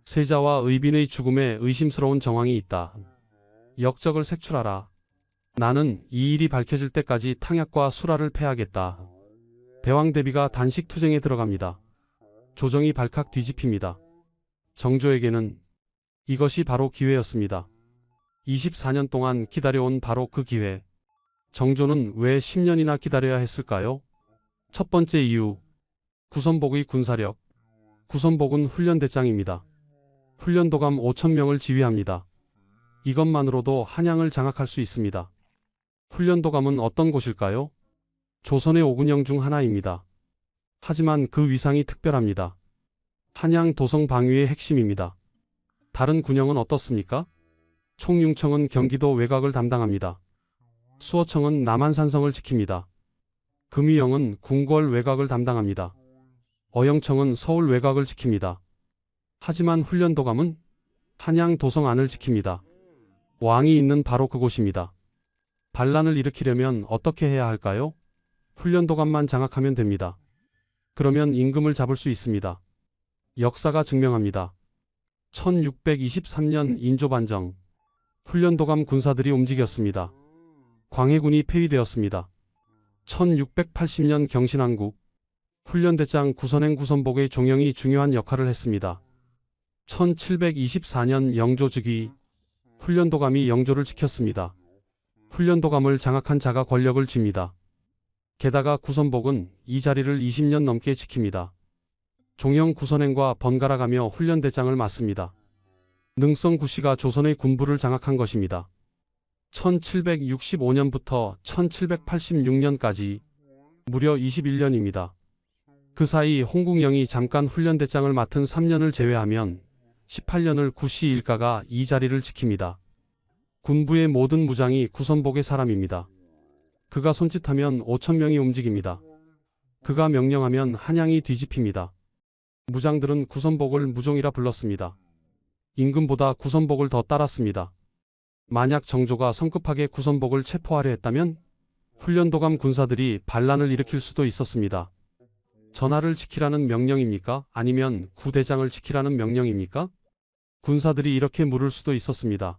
세자와 의빈의 죽음에 의심스러운 정황이 있다. 역적을 색출하라. 나는 이 일이 밝혀질 때까지 탕약과 수라를 패하겠다. 대왕 대비가 단식 투쟁에 들어갑니다. 조정이 발칵 뒤집힙니다. 정조에게는 이것이 바로 기회였습니다. 24년 동안 기다려온 바로 그 기회. 정조는 왜 10년이나 기다려야 했을까요? 첫 번째 이유. 구선복의 군사력. 구선복은 훈련대장입니다. 훈련도감 5,000명을 지휘합니다. 이것만으로도 한양을 장악할 수 있습니다. 훈련도감은 어떤 곳일까요? 조선의 5군영 중 하나입니다. 하지만 그 위상이 특별합니다. 한양 도성 방위의 핵심입니다. 다른 군영은 어떻습니까? 총융청은 경기도 외곽을 담당합니다. 수어청은 남한산성을 지킵니다. 금위영은 궁궐 외곽을 담당합니다. 어영청은 서울 외곽을 지킵니다. 하지만 훈련도감은 한양 도성 안을 지킵니다. 왕이 있는 바로 그곳입니다. 반란을 일으키려면 어떻게 해야 할까요? 훈련도감만 장악하면 됩니다. 그러면 임금을 잡을 수 있습니다. 역사가 증명합니다. 1623년 인조반정. 훈련도감 군사들이 움직였습니다. 광해군이 폐위되었습니다. 1680년 경신왕국. 훈련대장 구선행 구선복의 종영이 중요한 역할을 했습니다. 1724년 영조 즉위. 훈련도감이 영조를 지켰습니다. 훈련도감을 장악한 자가 권력을 쥡니다. 게다가 구선복은 이 자리를 20년 넘게 지킵니다. 종영 구선행과 번갈아가며 훈련대장을 맡습니다. 능성구씨가 조선의 군부를 장악한 것입니다. 1765년부터 1786년까지 무려 21년입니다. 그 사이 홍국영이 잠깐 훈련대장을 맡은 3년을 제외하면 18년을 구씨 일가가 이 자리를 지킵니다. 군부의 모든 무장이 구선복의 사람입니다. 그가 손짓하면 5,000명이 움직입니다. 그가 명령하면 한양이 뒤집힙니다. 무장들은 구선복을 무종이라 불렀습니다. 임금보다 구선복을 더 따랐습니다. 만약 정조가 성급하게 구선복을 체포하려 했다면 훈련도감 군사들이 반란을 일으킬 수도 있었습니다. 전하를 지키라는 명령입니까? 아니면 구대장을 지키라는 명령입니까? 군사들이 이렇게 물을 수도 있었습니다.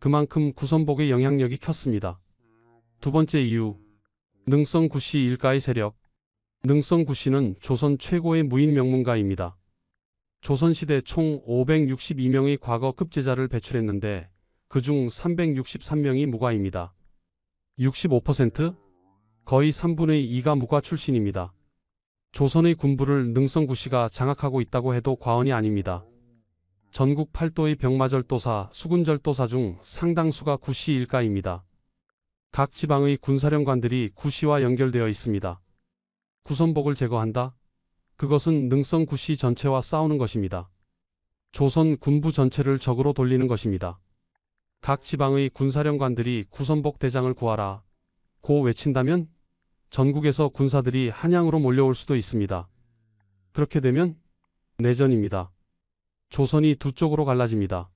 그만큼 구선복의 영향력이 컸습니다. 두 번째 이유. 능성구씨 일가의 세력. 능성구씨는 조선 최고의 무인 명문가입니다. 조선시대 총 562명의 과거 급제자를 배출했는데 그중 363명이 무과입니다. 65%? 거의 3분의 2가 무과 출신입니다. 조선의 군부를 능성구씨가 장악하고 있다고 해도 과언이 아닙니다. 전국 8도의 병마절도사, 수군절도사 중 상당수가 구씨 일가입니다. 각 지방의 군사령관들이 구씨와 연결되어 있습니다. 구선복을 제거한다? 그것은 능성구씨 전체와 싸우는 것입니다. 조선 군부 전체를 적으로 돌리는 것입니다. 각 지방의 군사령관들이 구선복 대장을 구하라 고 외친다면 전국에서 군사들이 한양으로 몰려올 수도 있습니다. 그렇게 되면 내전입니다. 조선이 두 쪽으로 갈라집니다.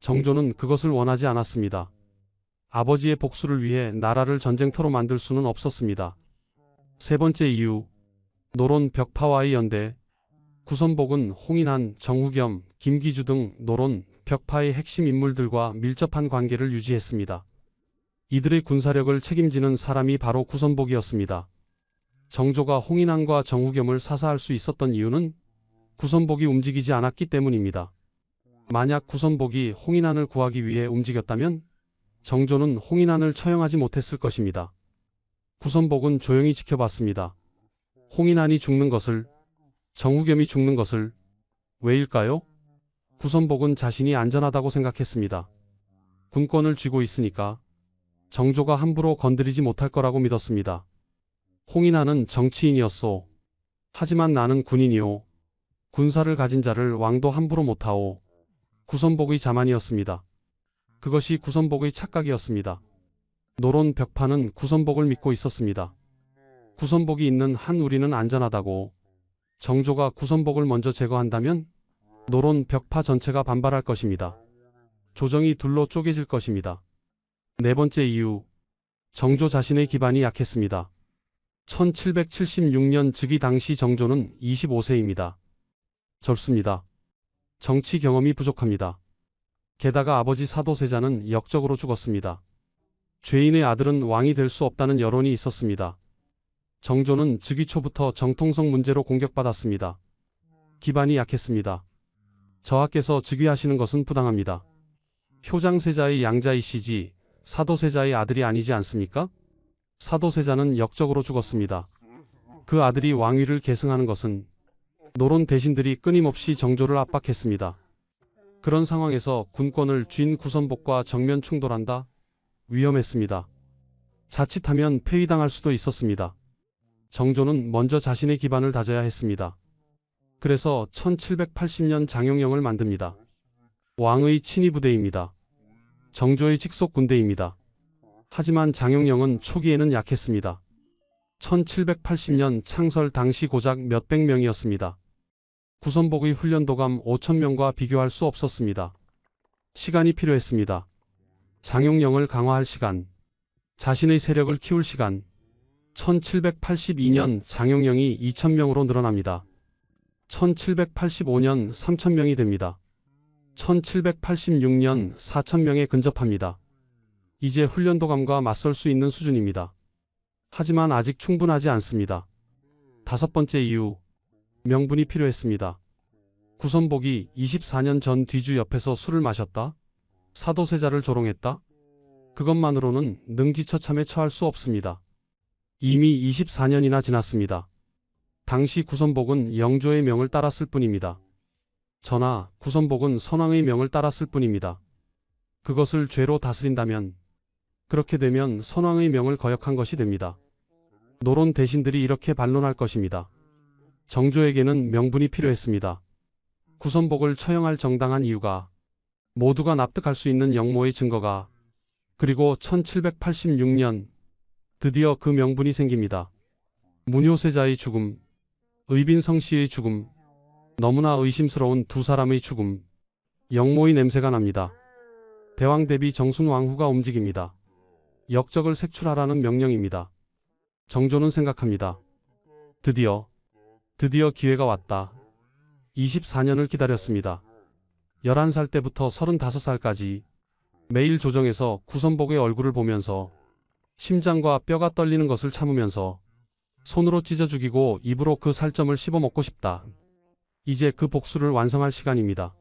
정조는 그것을 원하지 않았습니다. 아버지의 복수를 위해 나라를 전쟁터로 만들 수는 없었습니다. 세 번째 이유. 노론 벽파와의 연대. 구선복은 홍인한, 정후겸, 김기주 등 노론, 벽파의 핵심 인물들과 밀접한 관계를 유지했습니다. 이들의 군사력을 책임지는 사람이 바로 구선복이었습니다. 정조가 홍인한과 정후겸을 사사할 수 있었던 이유는 구선복이 움직이지 않았기 때문입니다. 만약 구선복이 홍인한을 구하기 위해 움직였다면 정조는 홍인한을 처형하지 못했을 것입니다. 구선복은 조용히 지켜봤습니다. 홍인한이 죽는 것을, 정후겸이 죽는 것을. 왜일까요? 구선복은 자신이 안전하다고 생각했습니다. 군권을 쥐고 있으니까. 정조가 함부로 건드리지 못할 거라고 믿었습니다. 홍인한은 정치인이었소. 하지만 나는 군인이오. 군사를 가진 자를 왕도 함부로 못하오. 구선복의 자만이었습니다. 그것이 구선복의 착각이었습니다. 노론 벽파는 구선복을 믿고 있었습니다. 구선복이 있는 한 우리는 안전하다고. 정조가 구선복을 먼저 제거한다면 노론 벽파 전체가 반발할 것입니다. 조정이 둘로 쪼개질 것입니다. 네 번째 이유, 정조 자신의 기반이 약했습니다. 1776년 즉위 당시 정조는 25세입니다. 젊습니다. 정치 경험이 부족합니다. 게다가 아버지 사도세자는 역적으로 죽었습니다. 죄인의 아들은 왕이 될 수 없다는 여론이 있었습니다. 정조는 즉위 초부터 정통성 문제로 공격받았습니다. 기반이 약했습니다. 저하께서 즉위하시는 것은 부당합니다. 효장세자의 양자이시지 사도세자의 아들이 아니지 않습니까? 사도세자는 역적으로 죽었습니다. 그 아들이 왕위를 계승하는 것은 노론 대신들이 끊임없이 정조를 압박했습니다. 그런 상황에서 군권을 쥔 구선복과 정면 충돌한다? 위험했습니다. 자칫하면 폐위당할 수도 있었습니다. 정조는 먼저 자신의 기반을 다져야 했습니다. 그래서 1780년 장용영을 만듭니다. 왕의 친위 부대입니다. 정조의 직속 군대입니다. 하지만 장용영은 초기에는 약했습니다. 1780년 창설 당시 고작 몇백 명이었습니다. 구선복의 훈련도감 5,000명과 비교할 수 없었습니다. 시간이 필요했습니다. 장용영을 강화할 시간, 자신의 세력을 키울 시간. 1782년 장용영이 2,000명으로 늘어납니다. 1785년 3,000명이 됩니다. 1786년 4,000명에 근접합니다. 이제 훈련도감과 맞설 수 있는 수준입니다. 하지만 아직 충분하지 않습니다. 다섯 번째 이유, 명분이 필요했습니다. 구선복이 24년 전 뒤주 옆에서 술을 마셨다? 사도세자를 조롱했다? 그것만으로는 능지처참에 처할 수 없습니다. 이미 24년이나 지났습니다. 당시 구선복은 영조의 명을 따랐을 뿐입니다. 전하, 구선복은 선왕의 명을 따랐을 뿐입니다. 그것을 죄로 다스린다면, 그렇게 되면 선왕의 명을 거역한 것이 됩니다. 노론 대신들이 이렇게 반론할 것입니다. 정조에게는 명분이 필요했습니다. 구선복을 처형할 정당한 이유가, 모두가 납득할 수 있는 역모의 증거가, 그리고 1786년 드디어 그 명분이 생깁니다. 문효세자의 죽음, 의빈성씨의 죽음, 너무나 의심스러운 두 사람의 죽음, 역모의 냄새가 납니다. 대왕 대비 정순왕후가 움직입니다. 역적을 색출하라는 명령입니다. 정조는 생각합니다. 드디어 기회가 왔다. 24년을 기다렸습니다. 11살 때부터 35살까지 매일 조정에서 구선복의 얼굴을 보면서 심장과 뼈가 떨리는 것을 참으면서 손으로 찢어 죽이고 입으로 그 살점을 씹어 먹고 싶다. 이제 그 복수를 완성할 시간입니다.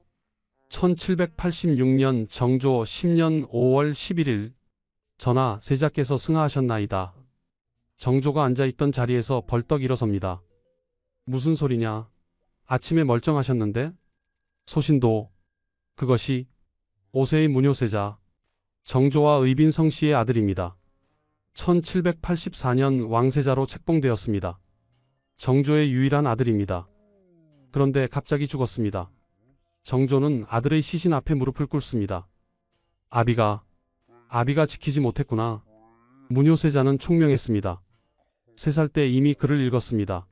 1786년 정조 10년 5월 11일 전하, 세자께서 승하하셨나이다. 정조가 앉아있던 자리에서 벌떡 일어섭니다. 무슨 소리냐? 아침에 멀쩡하셨는데? 소신도, 그것이 5세의 문효세자, 정조와 의빈성씨의 아들입니다. 1784년 왕세자로 책봉되었습니다. 정조의 유일한 아들입니다. 그런데 갑자기 죽었습니다. 정조는 아들의 시신 앞에 무릎을 꿇습니다. 아비가 지키지 못했구나. 문효세자는 총명했습니다. 3살 때 이미 글을 읽었습니다.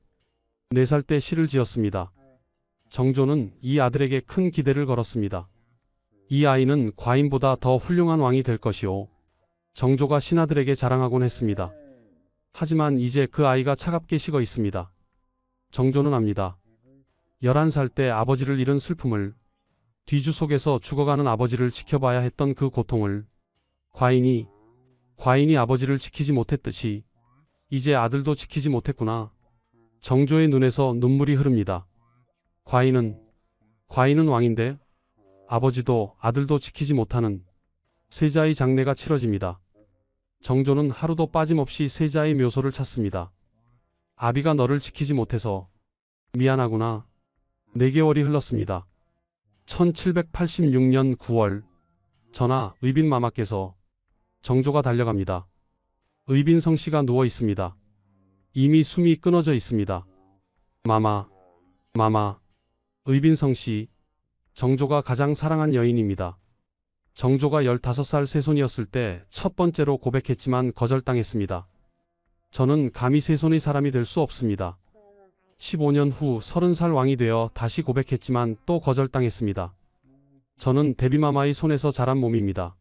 4살 때 시를 지었습니다. 정조는 이 아들에게 큰 기대를 걸었습니다. 이 아이는 과인보다 더 훌륭한 왕이 될 것이오. 정조가 신하들에게 자랑하곤 했습니다. 하지만 이제 그 아이가 차갑게 식어 있습니다. 정조는 압니다. 11살 때 아버지를 잃은 슬픔을, 뒤주 속에서 죽어가는 아버지를 지켜봐야 했던 그 고통을, 과인이 아버지를 지키지 못했듯이 이제 아들도 지키지 못했구나. 정조의 눈에서 눈물이 흐릅니다. 과인은 왕인데 아버지도 아들도 지키지 못하는 세자의 장례가 치러집니다. 정조는 하루도 빠짐없이 세자의 묘소를 찾습니다. 아비가 너를 지키지 못해서 미안하구나. 4개월이 흘렀습니다. 1786년 9월 전하, 의빈마마께서. 정조가 달려갑니다. 의빈성씨가 누워 있습니다. 이미 숨이 끊어져 있습니다. 마마. 의빈성씨, 정조가 가장 사랑한 여인입니다. 정조가 15살 세손이었을 때 첫 번째로 고백했지만 거절당했습니다. 저는 감히 세손의 사람이 될 수 없습니다. 15년 후 30살 왕이 되어 다시 고백했지만 또 거절당했습니다. 저는 데뷔마마의 손에서 자란 몸입니다.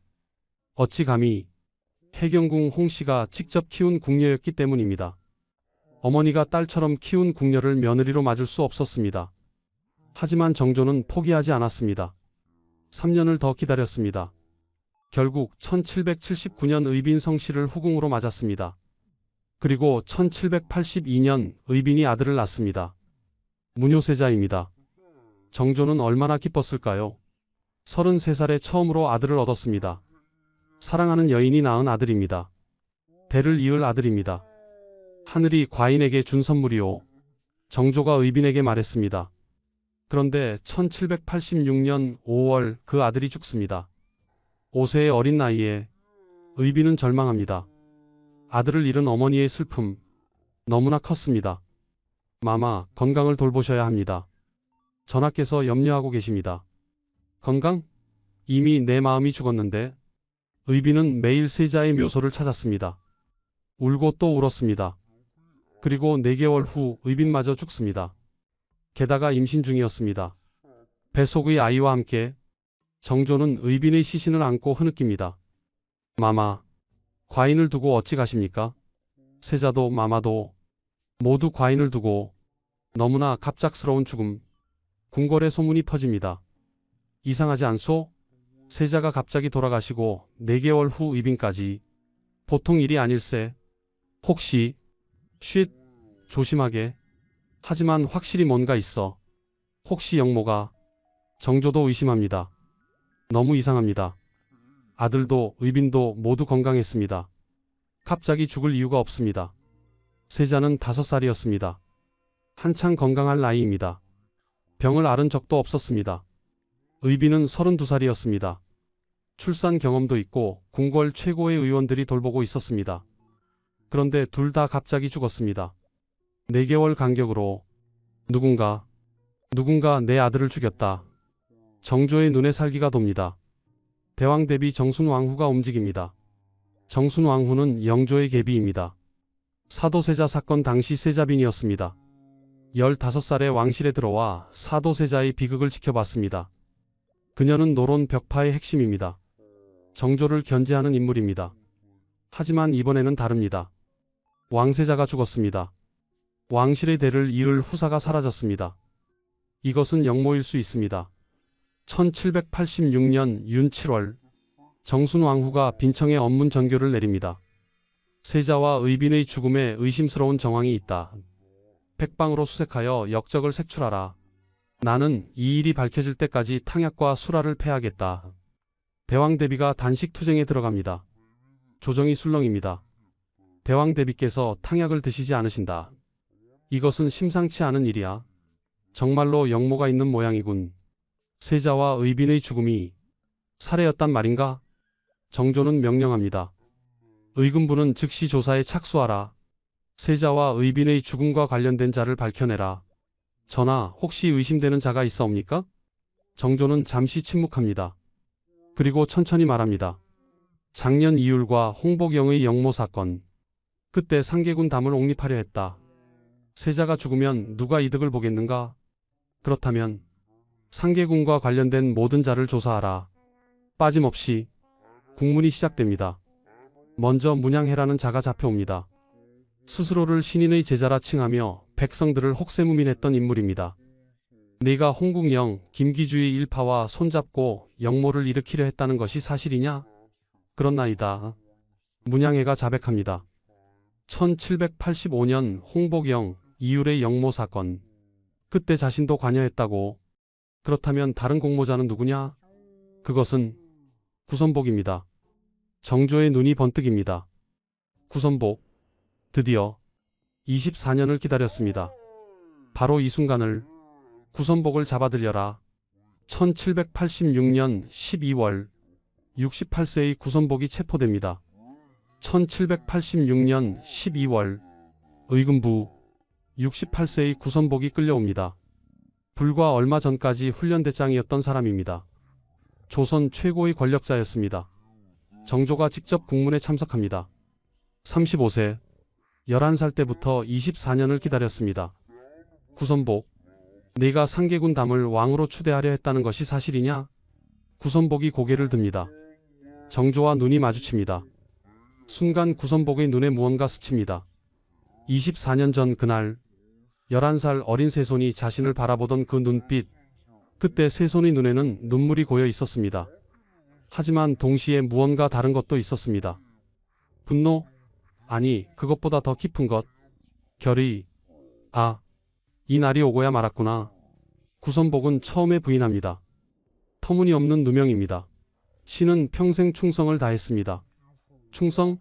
어찌 감히 해경궁 홍씨가 직접 키운 궁녀였기 때문입니다. 어머니가 딸처럼 키운 궁녀를 며느리로 맞을 수 없었습니다. 하지만 정조는 포기하지 않았습니다. 3년을 더 기다렸습니다. 결국 1779년 의빈 성씨를 후궁으로 맞았습니다. 그리고 1782년 의빈이 아들을 낳습니다. 무뇨세자입니다. 정조는 얼마나 기뻤을까요? 33살에 처음으로 아들을 얻었습니다. 사랑하는 여인이 낳은 아들입니다. 대를 이을 아들입니다. 하늘이 과인에게 준 선물이오. 정조가 의빈에게 말했습니다. 그런데 1786년 5월 그 아들이 죽습니다. 5세의 어린 나이에 의빈은 절망합니다. 아들을 잃은 어머니의 슬픔 너무나 컸습니다. 마마, 건강을 돌보셔야 합니다. 전하께서 염려하고 계십니다. 건강? 이미 내 마음이 죽었는데. 의빈은 매일 세자의 묘소를 찾았습니다. 울고 또 울었습니다. 그리고 4개월 후 의빈마저 죽습니다. 게다가 임신 중이었습니다. 뱃속의 아이와 함께 정조는 의빈의 시신을 안고 흐느낍니다. 마마, 과인을 두고 어찌 가십니까? 세자도 마마도 모두 과인을 두고. 너무나 갑작스러운 죽음. 궁궐에 소문이 퍼집니다. 이상하지 않소? 세자가 갑자기 돌아가시고 4개월 후 의빈까지. 보통 일이 아닐세. 혹시 쉿, 조심하게. 하지만 확실히 뭔가 있어. 혹시 영모가. 정조도 의심합니다. 너무 이상합니다. 아들도 의빈도 모두 건강했습니다. 갑자기 죽을 이유가 없습니다. 세자는 5살이었습니다. 한창 건강할 나이입니다. 병을 앓은 적도 없었습니다. 의빈은 32살이었습니다. 출산 경험도 있고 궁궐 최고의 의원들이 돌보고 있었습니다. 그런데 둘 다 갑자기 죽었습니다. 4개월 간격으로. 누군가 내 아들을 죽였다. 정조의 눈에 살기가 돕니다. 대왕 대비 정순왕후가 움직입니다. 정순왕후는 영조의 계비입니다. 사도세자 사건 당시 세자빈이었습니다. 15살에 왕실에 들어와 사도세자의 비극을 지켜봤습니다. 그녀는 노론 벽파의 핵심입니다. 정조를 견제하는 인물입니다. 하지만 이번에는 다릅니다. 왕세자가 죽었습니다. 왕실의 대를 이을 후사가 사라졌습니다. 이것은 영모일 수 있습니다. 1786년 윤 7월 정순왕후가 빈청에 언문 전교를 내립니다. 세자와 의빈의 죽음에 의심스러운 정황이 있다. 백방으로 수색하여 역적을 색출하라. 나는 이 일이 밝혀질 때까지 탕약과 수라를 패하겠다. 대왕 대비가 단식 투쟁에 들어갑니다. 조정이 술렁입니다. 대왕 대비께서 탕약을 드시지 않으신다. 이것은 심상치 않은 일이야. 정말로 영모가 있는 모양이군. 세자와 의빈의 죽음이 살해였단 말인가? 정조는 명령합니다. 의금부는 즉시 조사에 착수하라. 세자와 의빈의 죽음과 관련된 자를 밝혀내라. 전하, 혹시 의심되는 자가 있사옵니까? 정조는 잠시 침묵합니다. 그리고 천천히 말합니다. 작년 이율과 홍복영의 영모 사건. 그때 상계군 담을 옹립하려 했다. 세자가 죽으면 누가 이득을 보겠는가? 그렇다면 상계군과 관련된 모든 자를 조사하라. 빠짐없이. 국문이 시작됩니다. 먼저 문양해라는 자가 잡혀옵니다. 스스로를 신인의 제자라 칭하며 백성들을 혹세무민했던 인물입니다. 네가 홍국영, 김기주의 일파와 손잡고 영모를 일으키려 했다는 것이 사실이냐? 그렇나이다. 문양해가 자백합니다. 1785년 홍복영, 이율의 영모 사건. 그때 자신도 관여했다고. 그렇다면 다른 공모자는 누구냐? 그것은 구선복입니다. 정조의 눈이 번뜩입니다. 구선복. 드디어 24년을 기다렸습니다. 바로 이 순간을. 구선복을 잡아들여라. 1786년 12월 68세의 구선복이 체포됩니다. 1786년 12월 의금부 68세의 구선복이 끌려옵니다. 불과 얼마 전까지 훈련대장이었던 사람입니다. 조선 최고의 권력자였습니다. 정조가 직접 국문에 참석합니다. 35세, 11살 때부터 24년을 기다렸습니다. 구선복, 네가 상계군 담을 왕으로 추대하려 했다는 것이 사실이냐? 구선복이 고개를 듭니다. 정조와 눈이 마주칩니다. 순간 구선복의 눈에 무언가 스칩니다. 24년 전 그날 11살 어린 새손이 자신을 바라보던 그 눈빛, 그때 새손의 눈에는 눈물이 고여 있었습니다. 하지만 동시에 무언가 다른 것도 있었습니다. 분노? 아니, 그것보다 더 깊은 것. 결의. 아, 이 날이 오고야 말았구나. 구선복은 처음에 부인합니다. 터무니없는 누명입니다. 신은 평생 충성을 다했습니다. 충성?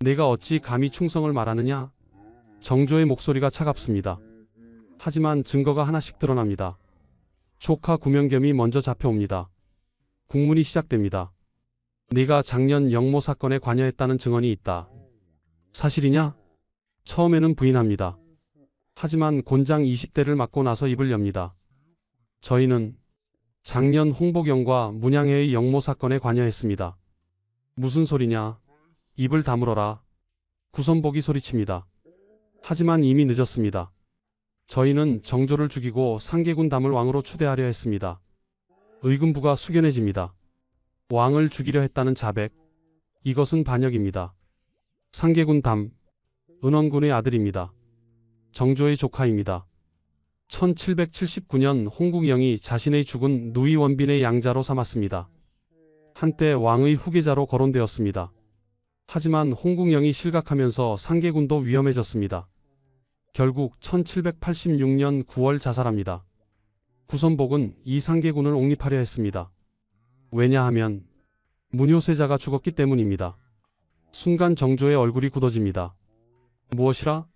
내가 어찌 감히 충성을 말하느냐? 정조의 목소리가 차갑습니다. 하지만 증거가 하나씩 드러납니다. 조카 구명겸이 먼저 잡혀옵니다. 국문이 시작됩니다. 네가 작년 영모 사건에 관여했다는 증언이 있다. 사실이냐? 처음에는 부인합니다. 하지만 곤장 20대를 맞고 나서 입을 엽니다. 저희는 작년 홍복영과 문양회의 영모 사건에 관여했습니다. 무슨 소리냐? 입을 다물어라. 구선복이 소리칩니다. 하지만 이미 늦었습니다. 저희는 정조를 죽이고 상계군 담을 왕으로 추대하려 했습니다. 의금부가 숙연해집니다. 왕을 죽이려 했다는 자백. 이것은 반역입니다. 상계군 담, 은원군의 아들입니다. 정조의 조카입니다. 1779년 홍국영이 자신의 죽은 누이 원빈의 양자로 삼았습니다. 한때 왕의 후계자로 거론되었습니다. 하지만 홍국영이 실각하면서 상계군도 위험해졌습니다. 결국 1786년 9월 자살합니다. 구선복은 이 상계군을 옹립하려 했습니다. 왜냐하면 문효세자가 죽었기 때문입니다. 순간 정조의 얼굴이 굳어집니다. 무엇이라?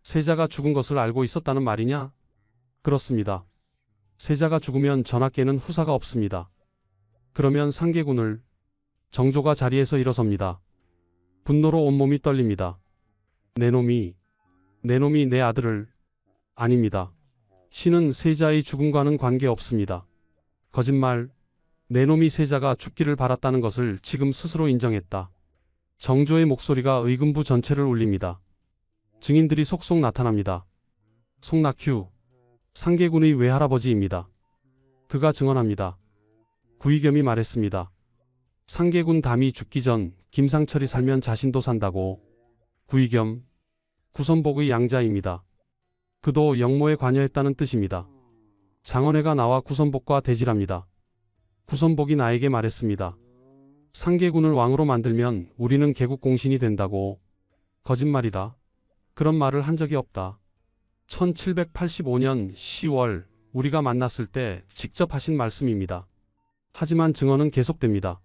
세자가 죽은 것을 알고 있었다는 말이냐? 그렇습니다. 세자가 죽으면 전하께는 후사가 없습니다. 그러면 상계군을 정조가 자리에서 일어섭니다. 분노로 온몸이 떨립니다. 내 놈이 내 아들을. 아닙니다. 신은 세자의 죽음과는 관계없습니다. 거짓말. 내 놈이 세자가 죽기를 바랐다는 것을 지금 스스로 인정했다. 정조의 목소리가 의금부 전체를 울립니다. 증인들이 속속 나타납니다. 송낙휴, 상계군의 외할아버지입니다. 그가 증언합니다. 구의겸이 말했습니다. 상계군 담이 죽기 전 김상철이 살면 자신도 산다고. 구의겸, 구선복의 양자입니다. 그도 영모에 관여했다는 뜻입니다. 장원회가 나와 구선복과 대질합니다. 구선복이 나에게 말했습니다. 상계군을 왕으로 만들면 우리는 개국공신이 된다고. 거짓말이다. 그런 말을 한 적이 없다. 1785년 10월 우리가 만났을 때 직접 하신 말씀입니다. 하지만 증언은 계속됩니다.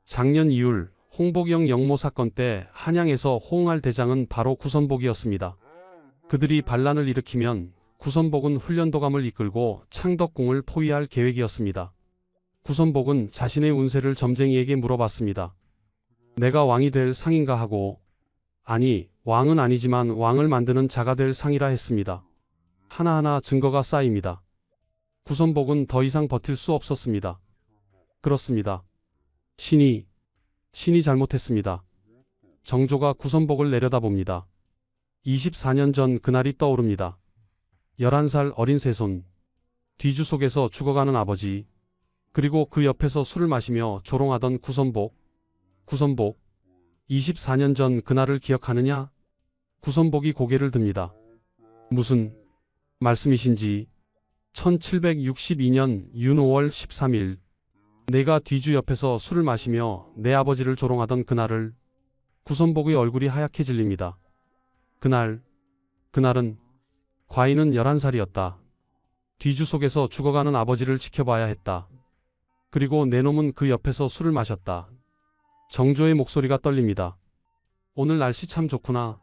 작년 2월 홍복영 영모 사건 때 한양에서 호응할 대장은 바로 구선복이었습니다. 그들이 반란을 일으키면 구선복은 훈련도감을 이끌고 창덕궁을 포위할 계획이었습니다. 구선복은 자신의 운세를 점쟁이에게 물어봤습니다. 내가 왕이 될 상인가 하고, 아니, 왕은 아니지만 왕을 만드는 자가 될 상이라 했습니다. 하나하나 증거가 쌓입니다. 구선복은 더 이상 버틸 수 없었습니다. 그렇습니다. 신이 잘못했습니다. 정조가 구선복을 내려다봅니다. 24년 전 그날이 떠오릅니다. 11살 어린 새손, 뒤주 속에서 죽어가는 아버지, 그리고 그 옆에서 술을 마시며 조롱하던 구선복. 24년 전 그날을 기억하느냐? 구선복이 고개를 듭니다. 무슨 말씀이신지. 1762년 윤 5월 13일 내가 뒤주 옆에서 술을 마시며 내 아버지를 조롱하던 그날을. 구선복의 얼굴이 하얗게 질립니다. 그날은 과인은 11살이었다. 뒤주 속에서 죽어가는 아버지를 지켜봐야 했다. 그리고 내 놈은 그 옆에서 술을 마셨다. 정조의 목소리가 떨립니다. 오늘 날씨 참 좋구나.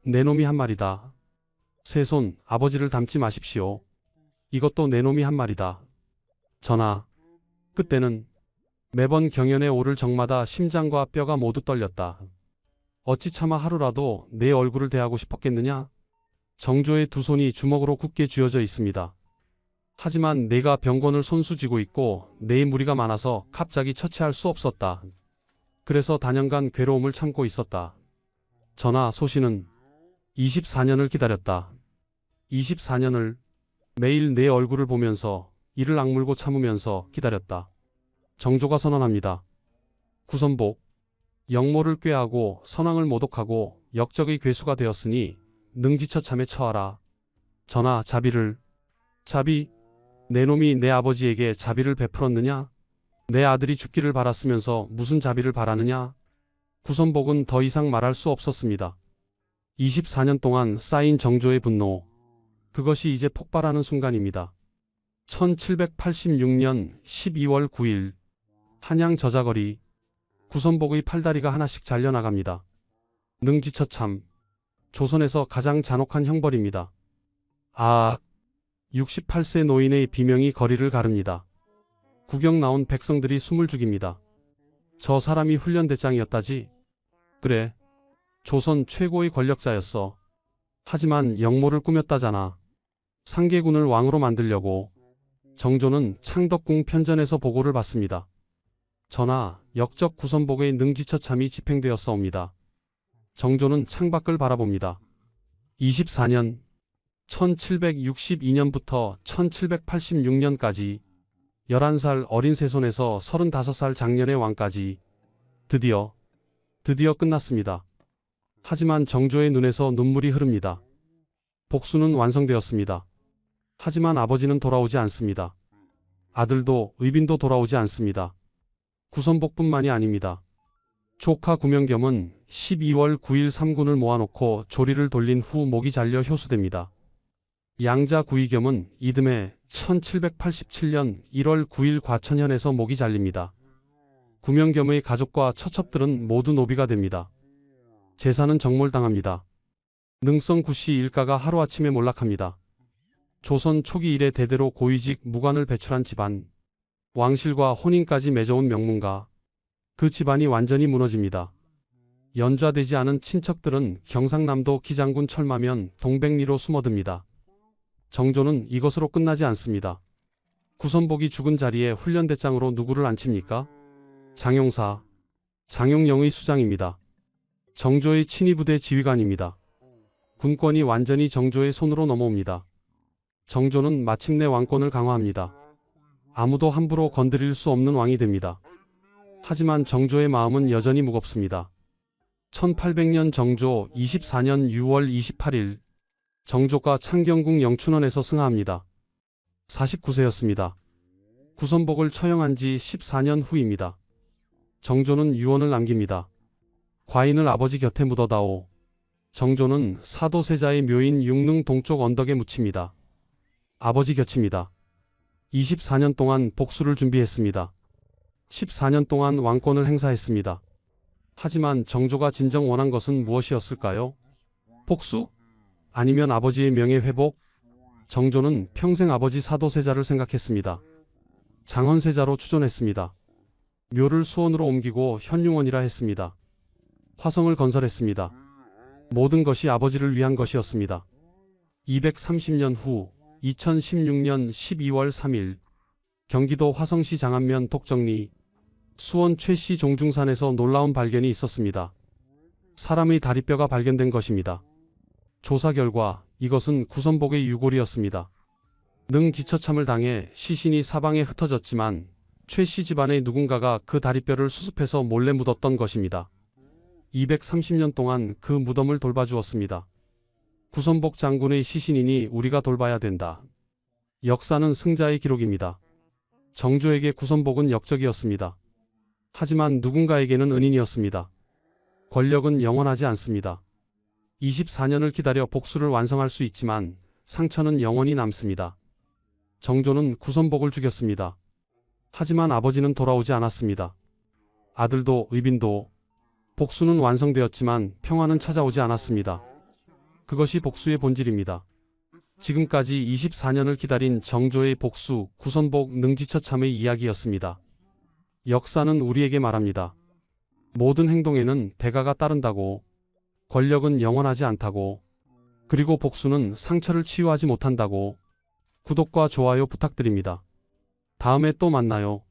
내 놈이 한 말이다. 새손, 아버지를 닮지 마십시오. 이것도 내 놈이 한 말이다. 전하, 그때는 매번 경연에 오를 적마다 심장과 뼈가 모두 떨렸다. 어찌 차마 하루라도 내 얼굴을 대하고 싶었겠느냐? 정조의 두 손이 주먹으로 굳게 쥐어져 있습니다. 하지만 내가 병권을 손수 쥐고 있고 내 무리가 많아서 갑자기 처치할 수 없었다. 그래서 단연간 괴로움을 참고 있었다. 전하, 소신은 24년을 기다렸다. 24년을 매일 내 얼굴을 보면서 이를 악물고 참으면서 기다렸다. 정조가 선언합니다. 구선복, 역모를 꾀하고 선왕을 모독하고 역적의 괴수가 되었으니 능지처참에 처하라. 전하, 자비를. 자비? 내 놈이 내 아버지에게 자비를 베풀었느냐? 내 아들이 죽기를 바랐으면서 무슨 자비를 바라느냐? 구선복은 더 이상 말할 수 없었습니다. 24년 동안 쌓인 정조의 분노. 그것이 이제 폭발하는 순간입니다. 1786년 12월 9일 한양 저자거리. 구선복의 팔다리가 하나씩 잘려나갑니다. 능지처참. 조선에서 가장 잔혹한 형벌입니다. 아, 68세 노인의 비명이 거리를 가릅니다. 구경 나온 백성들이 숨을 죽입니다. 저 사람이 훈련대장이었다지? 그래. 조선 최고의 권력자였어. 하지만 역모를 꾸몄다잖아. 상계군을 왕으로 만들려고. 정조는 창덕궁 편전에서 보고를 받습니다. 전하, 역적 구선복의 능지처참이 집행되었사옵니다. 정조는 창밖을 바라봅니다. 24년, 1762년부터 1786년까지 11살 어린 세손에서 35살 장년의 왕까지 드디어 끝났습니다. 하지만 정조의 눈에서 눈물이 흐릅니다. 복수는 완성되었습니다. 하지만 아버지는 돌아오지 않습니다. 아들도 의빈도 돌아오지 않습니다. 구선복뿐만이 아닙니다. 조카 구명겸은 12월 9일 3군을 모아놓고 조리를 돌린 후 목이 잘려 효수됩니다. 양자 구이겸은 이듬해 1787년 1월 9일 과천현에서 목이 잘립니다. 구명겸의 가족과 처첩들은 모두 노비가 됩니다. 재산은 정몰당합니다. 능성 구씨 일가가 하루아침에 몰락합니다. 조선 초기 이래 대대로 고위직 무관을 배출한 집안, 왕실과 혼인까지 맺어온 명문가, 그 집안이 완전히 무너집니다. 연좌되지 않은 친척들은 경상남도 기장군 철마면 동백리로 숨어듭니다. 정조는 이것으로 끝나지 않습니다. 구선복이 죽은 자리에 훈련대장으로 누구를 앉힙니까? 장용사, 장용영의 수장입니다. 정조의 친위부대 지휘관입니다. 군권이 완전히 정조의 손으로 넘어옵니다. 정조는 마침내 왕권을 강화합니다. 아무도 함부로 건드릴 수 없는 왕이 됩니다. 하지만 정조의 마음은 여전히 무겁습니다. 1800년 정조 24년 6월 28일 정조가 창경궁 영춘원에서 승하합니다. 49세였습니다. 구선복을 처형한 지 14년 후입니다. 정조는 유언을 남깁니다. 과인을 아버지 곁에 묻어다오. 정조는 사도세자의 묘인 육릉 동쪽 언덕에 묻힙니다. 아버지 곁입니다. 24년 동안 복수를 준비했습니다. 14년 동안 왕권을 행사했습니다. 하지만 정조가 진정 원한 것은 무엇이었을까요? 복수? 아니면 아버지의 명예 회복? 정조는 평생 아버지 사도세자를 생각했습니다. 장헌세자로 추존했습니다. 묘를 수원으로 옮기고 현룡원이라 했습니다. 화성을 건설했습니다. 모든 것이 아버지를 위한 것이었습니다. 230년 후 2016년 12월 3일 경기도 화성시 장안면 독정리 수원 최씨 종중산에서 놀라운 발견이 있었습니다. 사람의 다리뼈가 발견된 것입니다. 조사 결과 이것은 구선복의 유골이었습니다. 능지처참을 당해 시신이 사방에 흩어졌지만 최씨 집안의 누군가가 그 다리뼈를 수습해서 몰래 묻었던 것입니다. 230년 동안 그 무덤을 돌봐주었습니다. 구선복 장군의 시신이니 우리가 돌봐야 된다. 역사는 승자의 기록입니다. 정조에게 구선복은 역적이었습니다. 하지만 누군가에게는 은인이었습니다. 권력은 영원하지 않습니다. 24년을 기다려 복수를 완성할 수 있지만 상처는 영원히 남습니다. 정조는 구선복을 죽였습니다. 하지만 아버지는 돌아오지 않았습니다. 아들도 의빈도. 복수는 완성되었지만 평화는 찾아오지 않았습니다. 그것이 복수의 본질입니다. 지금까지 24년을 기다린 정조의 복수, 구선복 능지처참의 이야기였습니다. 역사는 우리에게 말합니다. 모든 행동에는 대가가 따른다고, 권력은 영원하지 않다고, 그리고 복수는 상처를 치유하지 못한다고. 구독과 좋아요 부탁드립니다. 다음에 또 만나요.